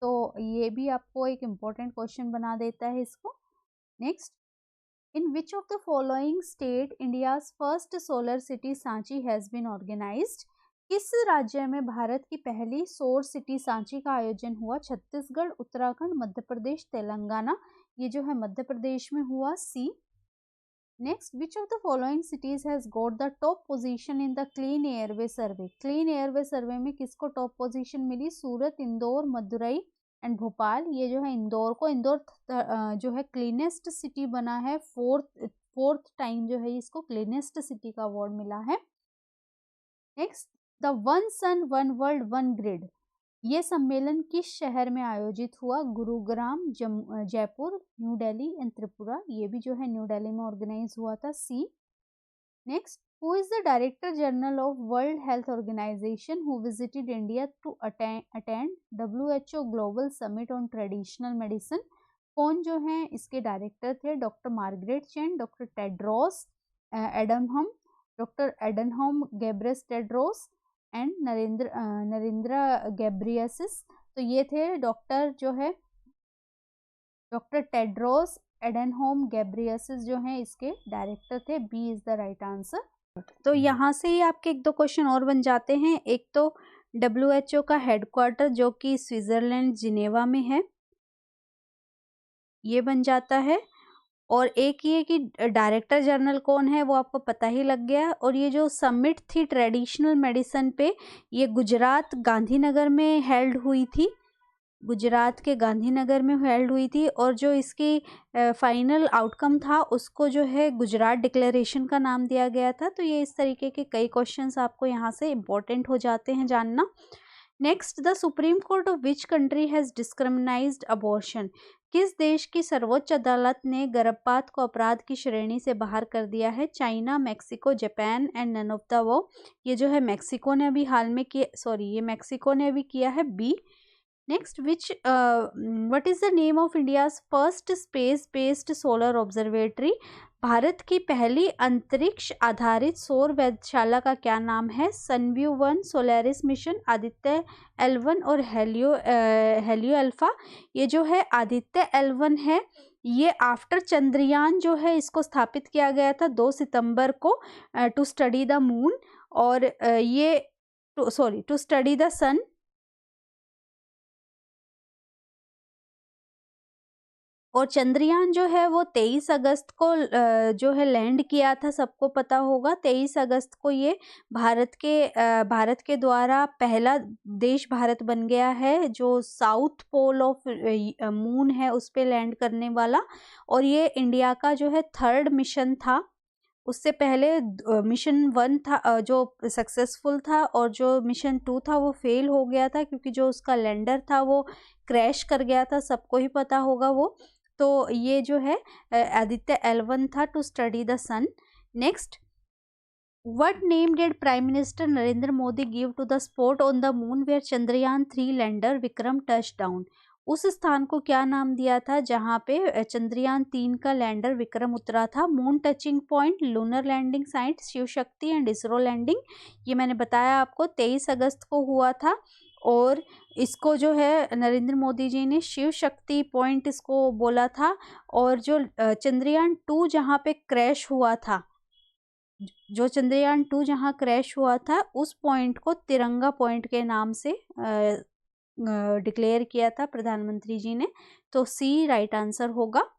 तो ये भी आपको एक इम्पोर्टेंट क्वेश्चन बना देता है इसको। Next, in which of the following state India's first solar city Sanchi has been organised, किस राज्य में भारत की पहली सौर सिटी सांची का आयोजन हुआ? छत्तीसगढ़, उत्तराखंड, मध्य प्रदेश, तेलंगाना। ये जो है मध्य प्रदेश में हुआ, C. Next, which of the following cities has got the top position in the clean airway survey, clean airway survey में किसको टॉप पोजीशन मिली? सूरत, इंदौर, मदुरई एंड भोपाल। ये जो है इंदौर जो है क्लीनेस्ट सिटी बना है, फोर्थ टाइम जो है इसको क्लीनेस्ट सिटी का अवार्ड मिला है। Next, the one sun one world one grid, ये सम्मेलन किस शहर में आयोजित हुआ? Gurugram, Jaipur, new Delhi and Tripura. ये भी जो है न्यू दिल्ली में ऑर्गेनाइज हुआ था, C. Next, who is the director general of world health organisation who visited India to attend WHO global summit on traditional medicine? कौन जो है इसके डायरेक्टर थे? Doctor Margaret Chan, doctor Tedros Adhanom, doctor Adhanom Ghebreyesus Tedros and Narendra Ghebreyesus. तो ये थे डॉक्टर जो है डॉक्टर टेड्रोस एडनहोम गैब्रियसिस जो है इसके डायरेक्टर थे। B is the right answer. तो यहाँ से ही आपके एक दो क्वेश्चन और बन जाते हैं। एक तो WHO का हेडक्वार्टर जो कि स्विट्जरलैंड जिनेवा में है, ये बन जाता है, और एक ये कि डायरेक्टर जनरल कौन है वो आपको पता ही लग गया। और ये जो समिट थी ट्रेडिशनल मेडिसिन पे, ये गुजरात गांधीनगर में हेल्ड हुई थी, गुजरात के गांधीनगर में हेल्ड हुई थी, और जो इसकी फाइनल आउटकम था उसको जो है गुजरात डिक्लेरेशन का नाम दिया गया था। तो ये इस तरीके के कई क्वेश्चंस आपको यहाँ से इम्पोर्टेंट हो जाते हैं जानना। Next, the supreme court of which country has decriminalised abortion, किस देश की सर्वोच्च अदालत ने गर्भपात को अपराध की श्रेणी से बाहर कर दिया है? China, Mexico, Japan and none of the वो। ये जो है मैक्सिको ने अभी हाल में किया, ये मैक्सिको ने अभी किया है, B. Next, what is the name of India's first space based solar observatory, भारत की पहली अंतरिक्ष आधारित सौर वेधशाला का क्या नाम है? Sun view 1, Solaris mission, Aditya L1 और हेलियो अल्फा। ये जो है आदित्य L1 है, ये आफ्टर चंद्रयान जो है इसको स्थापित किया गया था 2 सितंबर को टू स्टडी द मून, और ये टू स्टडी द सन। और चंद्रयान जो है वो 23 अगस्त को जो है लैंड किया था, सबको पता होगा। 23 अगस्त को ये भारत के द्वारा पहला देश भारत बन गया है जो साउथ पोल ऑफ मून है उस पे लैंड करने वाला, और ये इंडिया का जो है 3rd मिशन था। उससे पहले मिशन 1 था जो सक्सेसफुल था, और जो मिशन 2 था वो फेल हो गया था क्योंकि जो उसका लैंडर था वो क्रैश कर गया था, सबको ही पता होगा वो। तो ये जो है आदित्य L1 था to study the sun. Next, what name did prime minister Narendra Modi give to the spot on the moon where Chandrayaan 3 lander Vikram touch down, उस स्थान को क्या नाम दिया था जहां पे चंद्रयान 3 का लैंडर विक्रम उतरा था? Moon touching point, lunar landing site, Shiv Shakti and ISRO landing. ये मैंने बताया आपको 23 अगस्त को हुआ था, और इसको जो है नरेंद्र मोदी जी ने शिव शक्ति पॉइंट इसको बोला था। और जो चंद्रयान 2 जहाँ पे क्रैश हुआ था, जो चंद्रयान 2 जहाँ क्रैश हुआ था उस पॉइंट को तिरंगा पॉइंट के नाम से डिक्लेयर किया था प्रधानमंत्री जी ने। तो सी राइट आंसर होगा।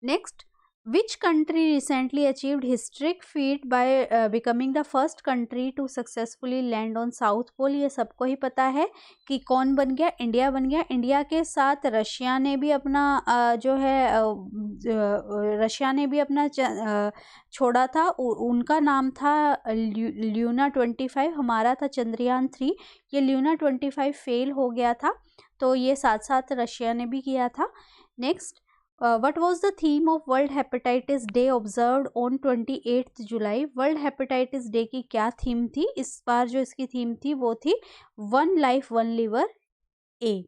Next, which country recently achieved historic feat by becoming the first country to successfully land on south pole? ये सबको ही पता है कि कौन बन गया, इंडिया बन गया। इंडिया के साथ रशिया ने भी अपना रशिया ने भी अपना छोड़ा था, उनका नाम था ल्यूना 25, हमारा था चंद्रयान 3। ये ल्यूना 25 फेल हो गया था, तो ये साथ साथ रशिया ने भी किया था। Next, what was the theme of World Hepatitis Day observed on 28th July? World hepatitis day की क्या थीम थी? इस बार जो इसकी थीम थी वो थी 1 life 1 liver. A.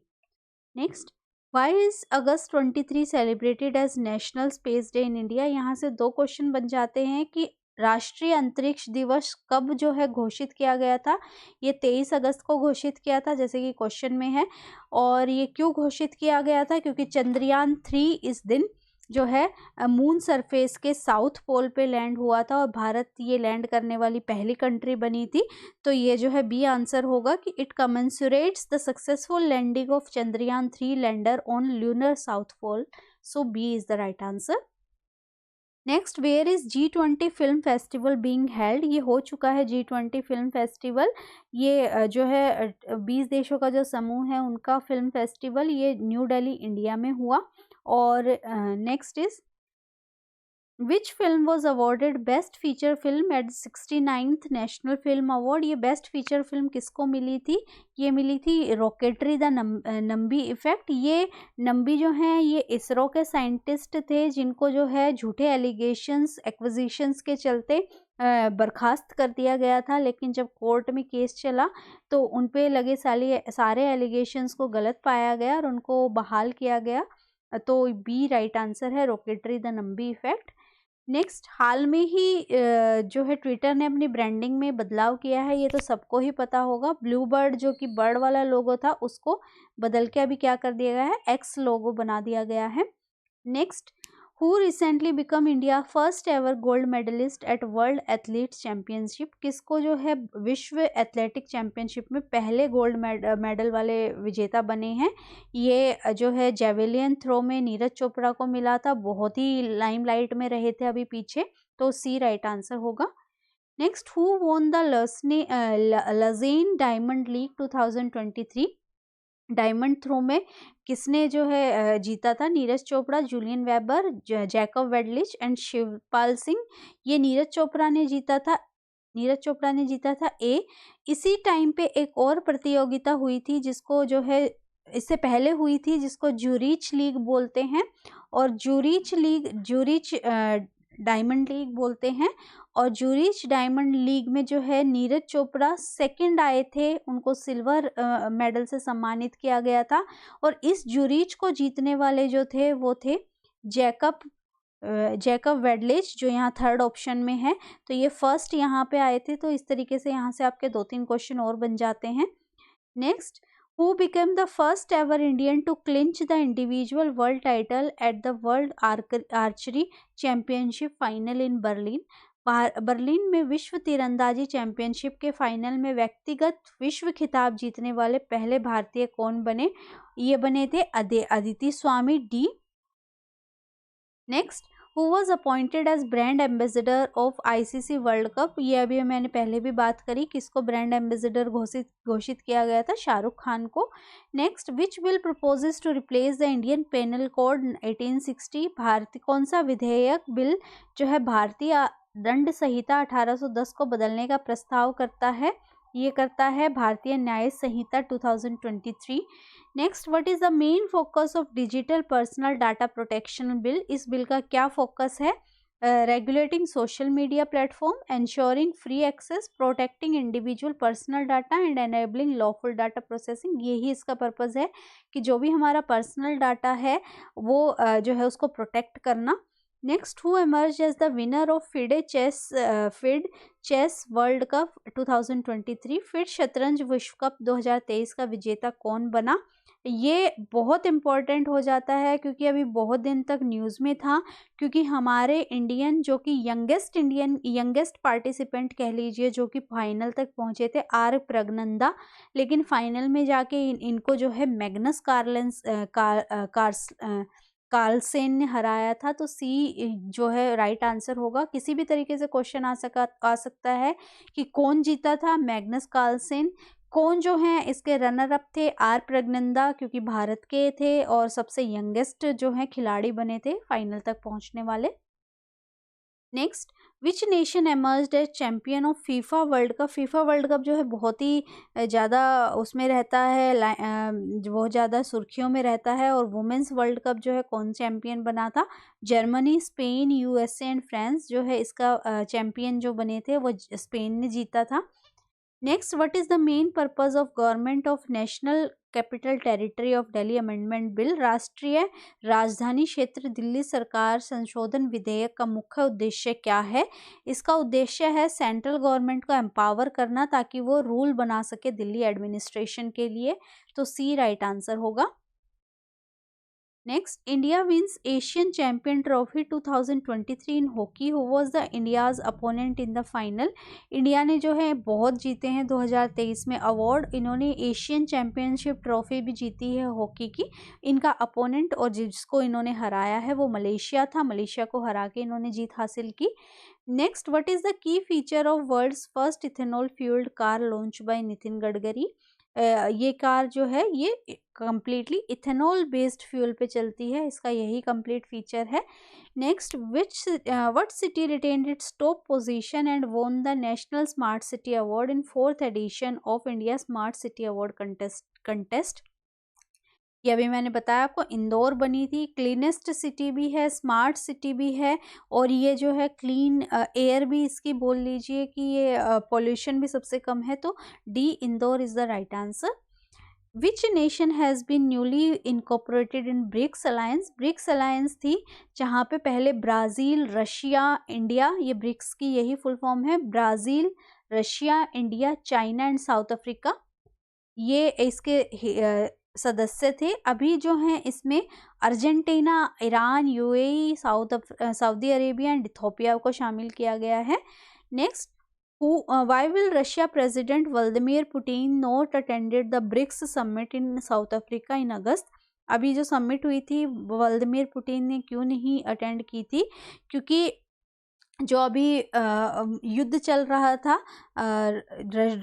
Next, why is August 23 celebrated as national space day in India? यहाँ से 2 क्वेश्चन बन जाते हैं कि राष्ट्रीय अंतरिक्ष दिवस कब जो है घोषित किया गया था। ये 23 अगस्त को घोषित किया था जैसे कि क्वेश्चन में है। और ये क्यों घोषित किया गया था? क्योंकि चंद्रयान 3 इस दिन जो है मून सरफेस के साउथ पोल पे लैंड हुआ था और भारत ये लैंड करने वाली पहली कंट्री बनी थी। तो ये जो है बी आंसर होगा कि it commensurates the successful landing of Chandrayaan 3 lander on lunar south pole. So B is the right answer. Next, where is G20 film festival being held? ये हो चुका है G20 फिल्म फेस्टिवल। ये जो है 20 देशों का जो समूह है उनका फिल्म फेस्टिवल, ये न्यू दिल्ली इंडिया में हुआ। और next is which film was awarded best feature film at 69th national film award? ये बेस्ट फीचर फिल्म किसको मिली थी? ये मिली थी रॉकेटरी द नंबी इफेक्ट। ये नंबी जो हैं ये इसरो के साइंटिस्ट थे जिनको जो है झूठे एलिगेशंस एक्विजिशंस के चलते बर्खास्त कर दिया गया था, लेकिन जब कोर्ट में केस चला तो उन पे लगे सारे एलिगेशंस को गलत पाया गया और उनको बहाल किया गया। तो बी राइट आंसर है, Rocketry the Nambi effect. Next, हाल में ही जो है ट्विटर ने अपनी ब्रांडिंग में बदलाव किया है, ये तो सबको ही पता होगा। ब्लू बर्ड जो कि बर्ड वाला लोगो था उसको बदल के अभी क्या कर दिया गया है, एक्स लोगो बना दिया गया है। Next, who recently become India first ever gold medallist at world athletes championship? किसको जो है विश्व एथलेटिक चैंपियनशिप में पहले गोल्ड मेडल वाले विजेता बने हैं? ये जो है जेवेलियन थ्रो में नीरज चोपड़ा को मिला था, बहुत ही लाइमलाइट में रहे थे अभी पीछे। तो सी राइट आंसर होगा। Next, who won the Lausanne Diamond League 2023? Diamond throw में किसने जो है जीता था? Neeraj Chopra, Julian Weber, Jakub Vadlejch and Shivpal Singh. ये नीरज चोपड़ा ने जीता था। ए। इसी टाइम पे एक और प्रतियोगिता हुई थी जिसको जो है इससे पहले हुई थी जिसको ज्यूरिच लीग बोलते हैं, और ज्यूरिच डायमंड लीग बोलते हैं। और ज्यूरिच डायमंड लीग में जो है नीरज चोपड़ा सेकंड आए थे, उनको सिल्वर मेडल से सम्मानित किया गया था। और इस ज्यूरिच को जीतने वाले जो थे वो थे जैकब वेडलिच, जो यहाँ थर्ड ऑप्शन में है। तो ये फर्स्ट यहाँ पे आए थे। तो इस तरीके से यहाँ से आपके 2-3 क्वेश्चन और बन जाते हैं। Next, who became the first ever Indian to clinch the individual world title at the World Archery Championship final in Berlin? Berlin में विश्व तीरंदाजी चैंपियनशिप के फाइनल में व्यक्तिगत विश्व खिताब जीतने वाले पहले भारतीय कौन बने? ये बने थे Aditi Swami, D. Next, who was appointed as brand ambassador of ICC world cup? ये अभी मैंने पहले भी बात करी, किसको ब्रांड एम्बेसडर घोषित किया गया था? शाहरुख खान को। Next, which bill proposes to replace the Indian penal code 1860? भारतीय कौन सा विधेयक बिल जो है भारतीय दंड संहिता 1810 को बदलने का प्रस्ताव करता है? ये करता है Bharatiya Nyaya Sanhita 2023। Next, what is the main focus of digital personal data protection bill? इस बिल का क्या फोकस है? Regulating social media platform, ensuring free access, protecting individual personal data and enabling lawful data processing. यही इसका पर्पस है कि जो भी हमारा पर्सनल डाटा है वो जो है उसको प्रोटेक्ट करना। नेक्स्ट, who emerge as the winner of FIDE chess world cup 2023? FIDE शतरंज विश्व कप 2023 का विजेता कौन बना? ये बहुत इम्पॉर्टेंट हो जाता है क्योंकि अभी बहुत दिन तक न्यूज़ में था, क्योंकि हमारे इंडियन जो कि यंगेस्ट पार्टिसिपेंट कह लीजिए जो कि फाइनल तक पहुंचे थे, आर प्रगनंदा, लेकिन फाइनल में जाके इनको जो है मैग्नस कार्लसेन ने हराया था। तो सी जो है राइट आंसर होगा। किसी भी तरीके से क्वेश्चन आ सकता है कि कौन जीता था, मैग्नस कार्लसेन। कौन जो है इसके रनर अप थे, आर प्रगनंदा, क्योंकि भारत के थे और सबसे यंगेस्ट जो है खिलाड़ी बने थे फाइनल तक पहुंचने वाले। Next, which nation emerged as champion of FIFA world cup? FIFA world cup जो है बहुत ही ज़्यादा उसमें रहता है, बहुत ज़्यादा सुर्खियों में रहता है। और वुमेंस वर्ल्ड कप जो है कौन चैंपियन बना था? Germany, Spain, USA and France जो है इसका चैंपियन जो बने थे वो स्पेन ने जीता था। Next, what is the main purpose of government of national capital territory of Delhi amendment bill? राष्ट्रीय राजधानी क्षेत्र दिल्ली सरकार संशोधन विधेयक का मुख्य उद्देश्य क्या है? इसका उद्देश्य है सेंट्रल गवर्नमेंट को एम्पावर करना ताकि वो रूल बना सके दिल्ली एडमिनिस्ट्रेशन के लिए। तो सी राइट आंसर होगा। Next, India wins Asian champion trophy 2023 in hockey. Who was the India's opponent in the final? India ने जो है बहुत जीते हैं 2023 में अवार्ड। इन्होंने एशियन चैंपियनशिप ट्रॉफी भी जीती है हॉकी की। इनका अपोनेंट और जिसको इन्होंने हराया है वो मलेशिया था। मलेशिया को हरा के इन्होंने जीत हासिल की। Next, what is the key feature of world's first ethanol fuelled car launch by Nitin Gadkari? ये कार जो है ये कम्प्लीटली इथेनॉल बेस्ड फ्यूल पे चलती है, इसका यही कंप्लीट फीचर है। Next, what city retained its top position and won the national smart city award in 4th edition of India smart city award contest? ये अभी मैंने बताया आपको, इंदौर बनी थी। क्लीनेस्ट सिटी भी है, स्मार्ट सिटी भी है, और ये जो है क्लीन एयर भी इसकी बोल लीजिए कि ये पॉल्यूशन भी सबसे कम है। तो D Indore is the right answer. Which nation has been newly incorporated in BRICS alliance? BRICS alliance थी जहाँ पे पहले ब्राज़ील, रशिया, इंडिया, ये ब्रिक्स की यही फुल फॉर्म है। Brazil, Russia, India, China and South Africa, ये इसके सदस्य थे। अभी जो हैं इसमें Argentina, Iran, UAE, Saudi Arabia and Ethiopia को शामिल किया गया है। Next, why will Russia President Vladimir Putin not attended the BRICS summit in South Africa in August? अभी जो समिट हुई थी व्लादिमीर पुतिन ने क्यों नहीं अटेंड की थी? क्योंकि जो अभी युद्ध चल रहा था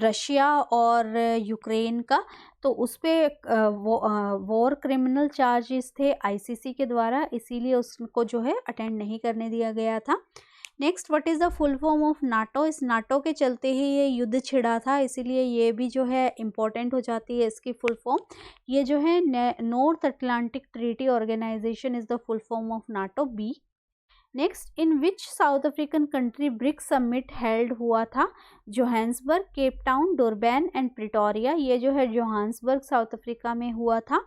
रशिया और यूक्रेन का, तो उस पर वॉर क्रिमिनल चार्जेस थे आईसीसी के द्वारा, इसीलिए उसको जो है अटेंड नहीं करने दिया गया था। Next, what is the full form of NATO? इस नाटो के चलते ही ये युद्ध छिड़ा था, इसीलिए ये भी जो है इम्पोर्टेंट हो जाती है इसकी फुल फॉर्म। ये जो है north Atlantic treaty organisation is the full form of NATO, B. Next, in which South African country BRICS summit held हुआ था? Johannesburg, Cape Town, Durban and Pretoria, ये जो है जोहान्सबर्ग साउथ अफ्रीका में हुआ था।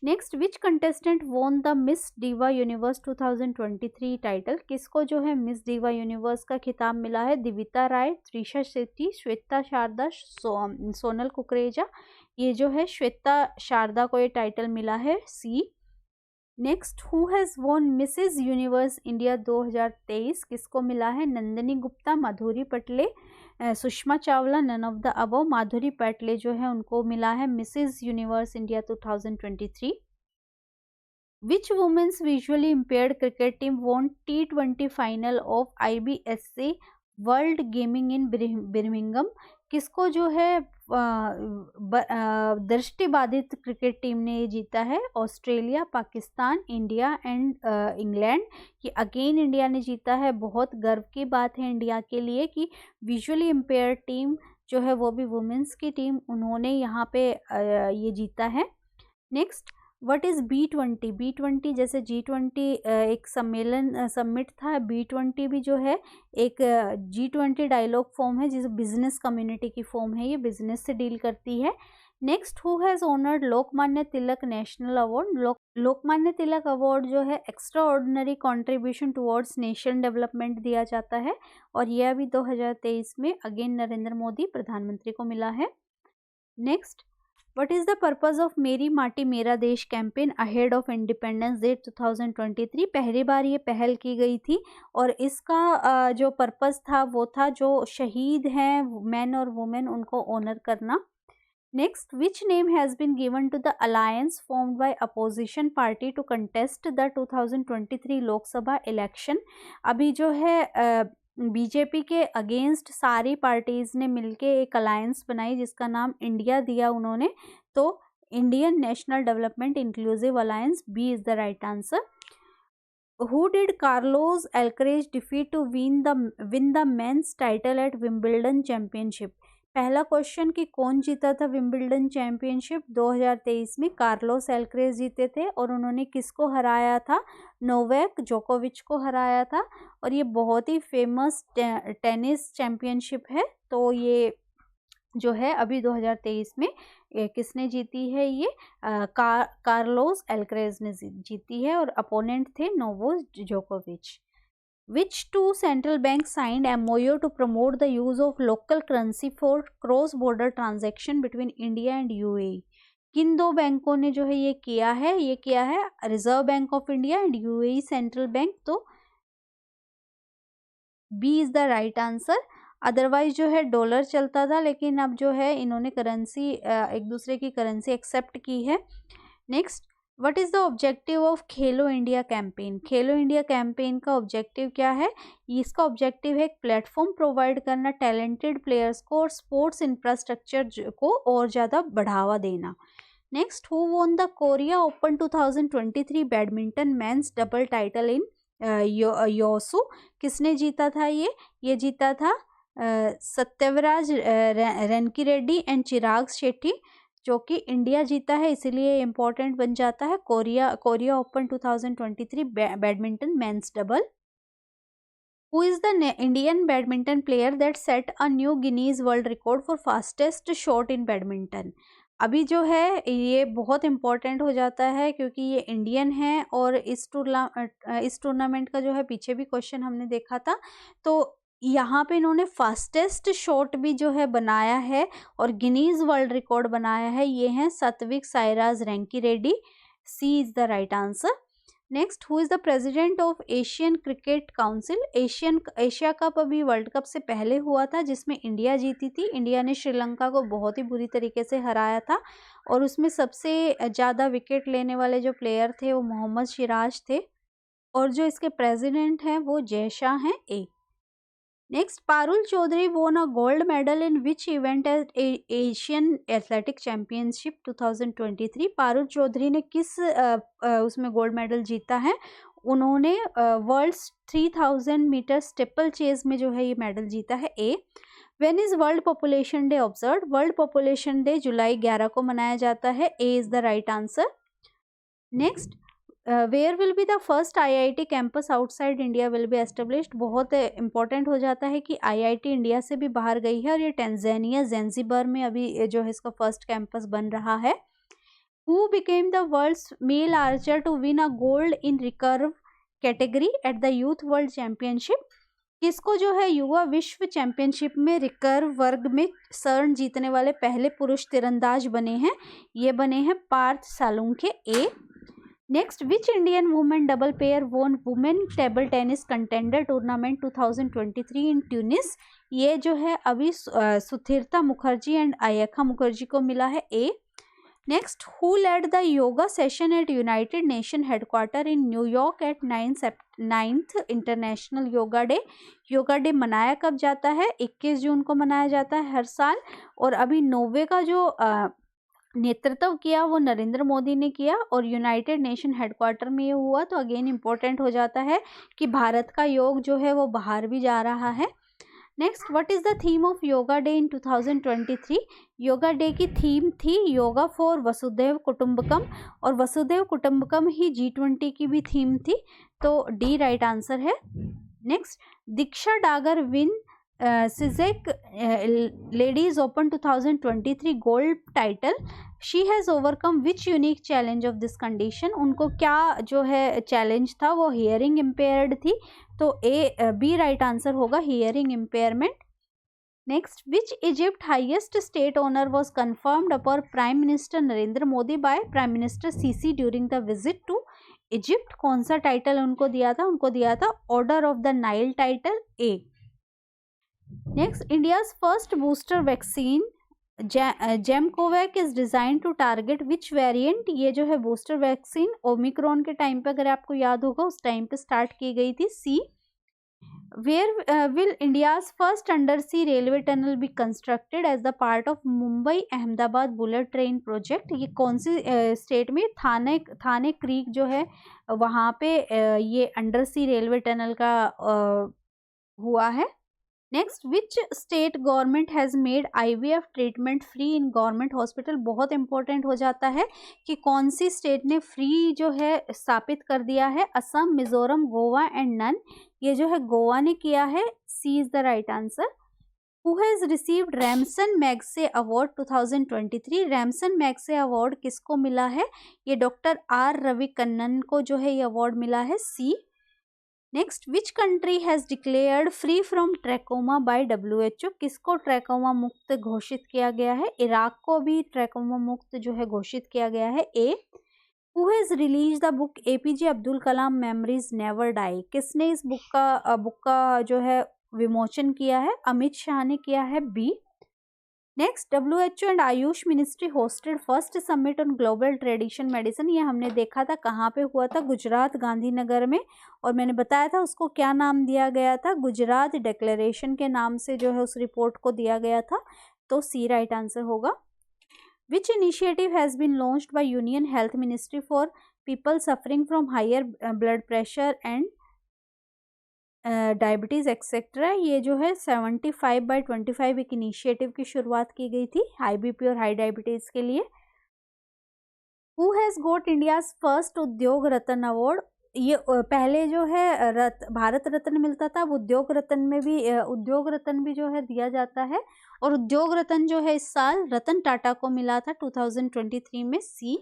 Next, which contestant won the miss diva universe 2023 title? किसको जो है मिस डिवा यूनिवर्स का खिताब मिला है? दिविता राय, त्रिशा शेट्टी, श्वेता शारदा, सोनल कुकरेजा, ये जो है श्वेता शारदा को ये टाइटल मिला है, C. Next, who has won Mrs universe India 2023? किसको मिला है? Nandini Gupta, Madhuri Patle, Sushma Chawla, none of the above. Madhuri Patle जो है उनको मिला है Mrs universe India 2023। Which women's visually impaired cricket team won T20 final of IBSC world gaming in Birmingham? किसको जो है दृष्टिबाधित क्रिकेट टीम ने ये जीता है? Australia, Pakistan, India and England. ये अगेन इंडिया ने जीता है। बहुत गर्व की बात है इंडिया के लिए कि विजुअली इम्पेयर टीम जो है वो भी वुमेन्स की टीम, उन्होंने यहाँ पे ये जीता है। Next, what is B20? B20 जैसे G20 एक समिट था, B20 भी जो है एक G20 डायलॉग फॉर्म है, जिसे बिजनेस कम्युनिटी की फॉर्म है, ये बिजनेस से डील करती है। Next, who has honoured Lokmanya Tilak national award? Lokmanya Tilak award जो है extra ordinary contribution towards nation development दिया जाता है, और यह अभी 2023 में अगेन नरेंद्र मोदी प्रधानमंत्री को मिला है। Next, What is the purpose of मेरी माटी मेरा देश campaign ahead of independence day 2023? पहली बार ये पहल की गई थी, और इसका जो पर्पस था वो था जो शहीद हैं मैन और वुमेन, उनको ऑनर करना। Next, which name has been given to the alliance formed by opposition party to contest the 2023 Lok Sabha election? अभी जो है बीजेपी के अगेंस्ट सारी पार्टीज ने मिलके एक अलायंस बनाई जिसका नाम इंडिया दिया उन्होंने, तो Indian national development inclusive alliance, B is the right answer. Who did Carlos Alcaraz defeat to win the men's title at Wimbledon championship? पहला क्वेश्चन कि कौन जीता था विंबलडन चैंपियनशिप 2023 में? कार्लोस एल्करेज जीते थे, और उन्होंने किसको हराया था? नोवेक जोकोविच को हराया था, और ये बहुत ही फेमस टेनिस चैंपियनशिप है, तो ये जो है अभी 2023 में किसने जीती है, ये कार्लोस एल्करेज ने जीती है, और अपोनेंट थे नोवोक जोकोविच। Which two central banks signed MOU to promote the use of local currency for cross-border transaction between India and UAE? किन दो बैंकों ने जो है ये किया है, reserve bank of India and UAE central bank. तो B is the right answer. Otherwise जो है डॉलर चलता था, लेकिन अब जो है इन्होंने करेंसी एक दूसरे की करेंसी एक्सेप्ट की है। Next, what is the objective of Khelo India campaign? Khelo India campaign का ऑब्जेक्टिव क्या है? इसका ऑब्जेक्टिव है एक प्लेटफॉर्म प्रोवाइड करना टैलेंटेड प्लेयर्स को और स्पोर्ट्स इंफ्रास्ट्रक्चर को और ज़्यादा बढ़ावा देना। Next, who won the Korea open 2023 badminton men's double title in Yeosu? किसने जीता था ये जीता था सत्यवराज रेनकी एंड चिराग शेट्टी, जो कि इंडिया जीता है, इसीलिए इम्पोर्टेंट बन जाता है। Korea open 2023 badminton men's double. Who is the Indian badminton player that set a new Guinness world record for fastest shot in badminton? अभी जो है ये बहुत इम्पोर्टेंट हो जाता है, क्योंकि ये इंडियन है और इस टूर्नामेंट का जो है पीछे भी क्वेश्चन हमने देखा था, तो यहाँ पे इन्होंने फास्टेस्ट शॉट भी जो है बनाया है और गिनीज वर्ल्ड रिकॉर्ड बनाया है। ये हैं Satwik Sairaj Rankireddy. C is the right answer. Next, who is the president of Asian cricket council? Asia cup अभी वर्ल्ड कप से पहले हुआ था, जिसमें इंडिया जीती थी। इंडिया ने श्रीलंका को बहुत ही बुरी तरीके से हराया था, और उसमें सबसे ज़्यादा विकेट लेने वाले जो प्लेयर थे वो मोहम्मद सिराज थे, और जो इसके प्रेसिडेंट हैं वो जयशाह हैं ए। Next, Parul Chaudhary won a gold medal in which event at Asian athletic championship 2023? Parul Chaudhary ने किस उसमें गोल्ड मेडल जीता है? उन्होंने वर्ल्ड्स 3000 मीटर स्टेपल चेज में जो है ये मेडल जीता है A. When is world population day observed? World population day जुलाई 11 को मनाया जाता है। A is the right answer. Next, where will be the first IIT campus outside India will be established? बहुत इंपॉर्टेंट हो जाता है कि IIT इंडिया से भी बाहर गई है, और ये टैंजानिया ज़ैंज़िबार में अभी जो है इसका फर्स्ट कैंपस बन रहा है। Who became the world's male archer to win a gold in recurve category at the youth world championship? किसको जो है युवा विश्व चैंपियनशिप में रिकर्व वर्ग में स्वर्ण जीतने वाले पहले पुरुष तीरंदाज बने हैं? ये बने हैं Parth Salunkhe A. Next, which Indian women double pair won women table tennis contender tournament 2023 in Tunis? ये जो है अभी सुथिरता मुखर्जी एंड आयखा मुखर्जी को मिला है A. Next, who led the yoga session at United Nation headquarter in New York at 9th international yoga day? Yoga day मनाया कब जाता है? 21 जून को मनाया जाता है हर साल, और अभी 9वें का जो नेतृत्व किया वो नरेंद्र मोदी ने किया, और यूनाइटेड नेशन हेडक्वार्टर में ये हुआ। तो अगेन इम्पोर्टेंट हो जाता है कि भारत का योग जो है वो बाहर भी जा रहा है। Next, what is the theme of yoga day in 2023? Yoga day की थीम थी योगा फॉर वसुधैव कुटुंबकम, और वसुधैव कुटुंबकम ही G20 की भी थीम थी, तो डी राइट आंसर है। नेक्स्ट, दीक्षा डागर विन सिजेक ladies open 2023 gold title. She has overcome which unique challenge of this condition? उनको क्या जो है चैलेंज था? वो हियरिंग इम्पेयर्ड थी, तो बी राइट आंसर होगा, hearing impairment. Next, which Egypt highest state honour was confirmed upon prime minister Narendra Modi by prime minister Sisi during the visit to Egypt? कौन सा टाइटल उनको दिया था? उनको दिया था order of the Nile title A. Next, India's first booster vaccine Gemcovac is design to target which variant? ये जो है बूस्टर वैक्सीन ओमिक्रॉन के टाइम पे, अगर आपको याद होगा, उस टाइम पे स्टार्ट की गई थी। C, where will India's first under sea railway tunnel be constructed as the part of Mumbai Ahmedabad bullet train project? ये कौन सी स्टेट में? थाने क्रीक जो है वहाँ पे ये अंडर सी रेलवे टनल का हुआ है। Next, which state government has made IVF treatment free in government hospital? बहुत इंपॉर्टेंट हो जाता है कि कौन सी स्टेट ने फ्री जो है स्थापित कर दिया है? Assam, Mizoram, Goa and none. ये जो है गोवा ने किया है। C is the right answer. Who has received Ramon Magsaysay award 2023? Ramon Magsaysay award किसको मिला है? ये डॉक्टर आर रविकन्नन को जो है ये अवार्ड मिला है। C. Next, which country has declared free from trachoma by WHO? किसको ट्रैकोमा मुक्त घोषित किया गया है? इराक को भी ट्रैकोमा मुक्त जो है घोषित किया गया है। A. Who has release the book APJ Abdul Kalam memories never die? किसने इस बुक का जो है विमोचन किया है? अमित शाह ने किया है। B. Next, WHO and AYUSH ministry hosted first summit on global tradition medicine. ये हमने देखा था कहाँ पे हुआ था? गुजरात, गांधीनगर में। और मैंने बताया था उसको क्या नाम दिया गया था? गुजरात डिक्लेरेशन के नाम से जो है उस रिपोर्ट को दिया गया था। तो सी राइट आंसर होगा। Which initiative has been launched by union health ministry for people suffering from higher blood pressure and diabetes etcetera? ये जो है 75/25 एक इनिशिएटिव की शुरुआत की गई थी हाई बीपी और हाई डायबिटीज़ के लिए। Who has got India's first Udyog Ratna award? ये पहले जो है भारत रत्न मिलता था, अब उद्योग रत्न भी जो है दिया जाता है। और उद्योग रत्न जो है इस साल रतन टाटा को मिला था 2023 में। सी।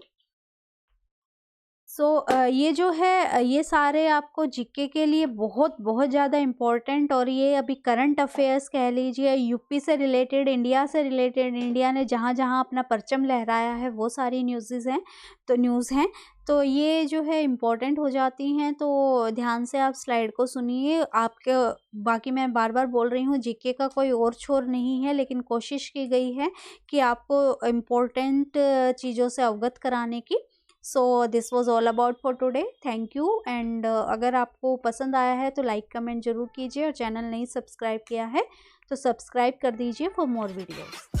ये जो है ये सारे आपको जीके के लिए बहुत बहुत ज़्यादा इम्पोर्टेंट, और ये अभी करंट अफेयर्स कह लीजिए, यूपी से रिलेटेड, इंडिया से रिलेटेड, इंडिया ने जहाँ जहाँ अपना परचम लहराया है वो सारी न्यूज़ हैं। तो ये जो है इम्पोर्टेंट हो जाती हैं। तो ध्यान से आप स्लाइड को सुनिए। आपके बाकी मैं बार बार बोल रही हूँ, जीके का कोई और छोर नहीं है, लेकिन कोशिश की गई है कि आपको इम्पोर्टेंट चीज़ों से अवगत कराने की। So this was all about for today. Thank you. And अगर आपको पसंद आया है तो लाइक कमेंट जरूर कीजिए, और चैनल नहीं सब्सक्राइब किया है तो सब्सक्राइब कर दीजिए फॉर मोर वीडियोज़।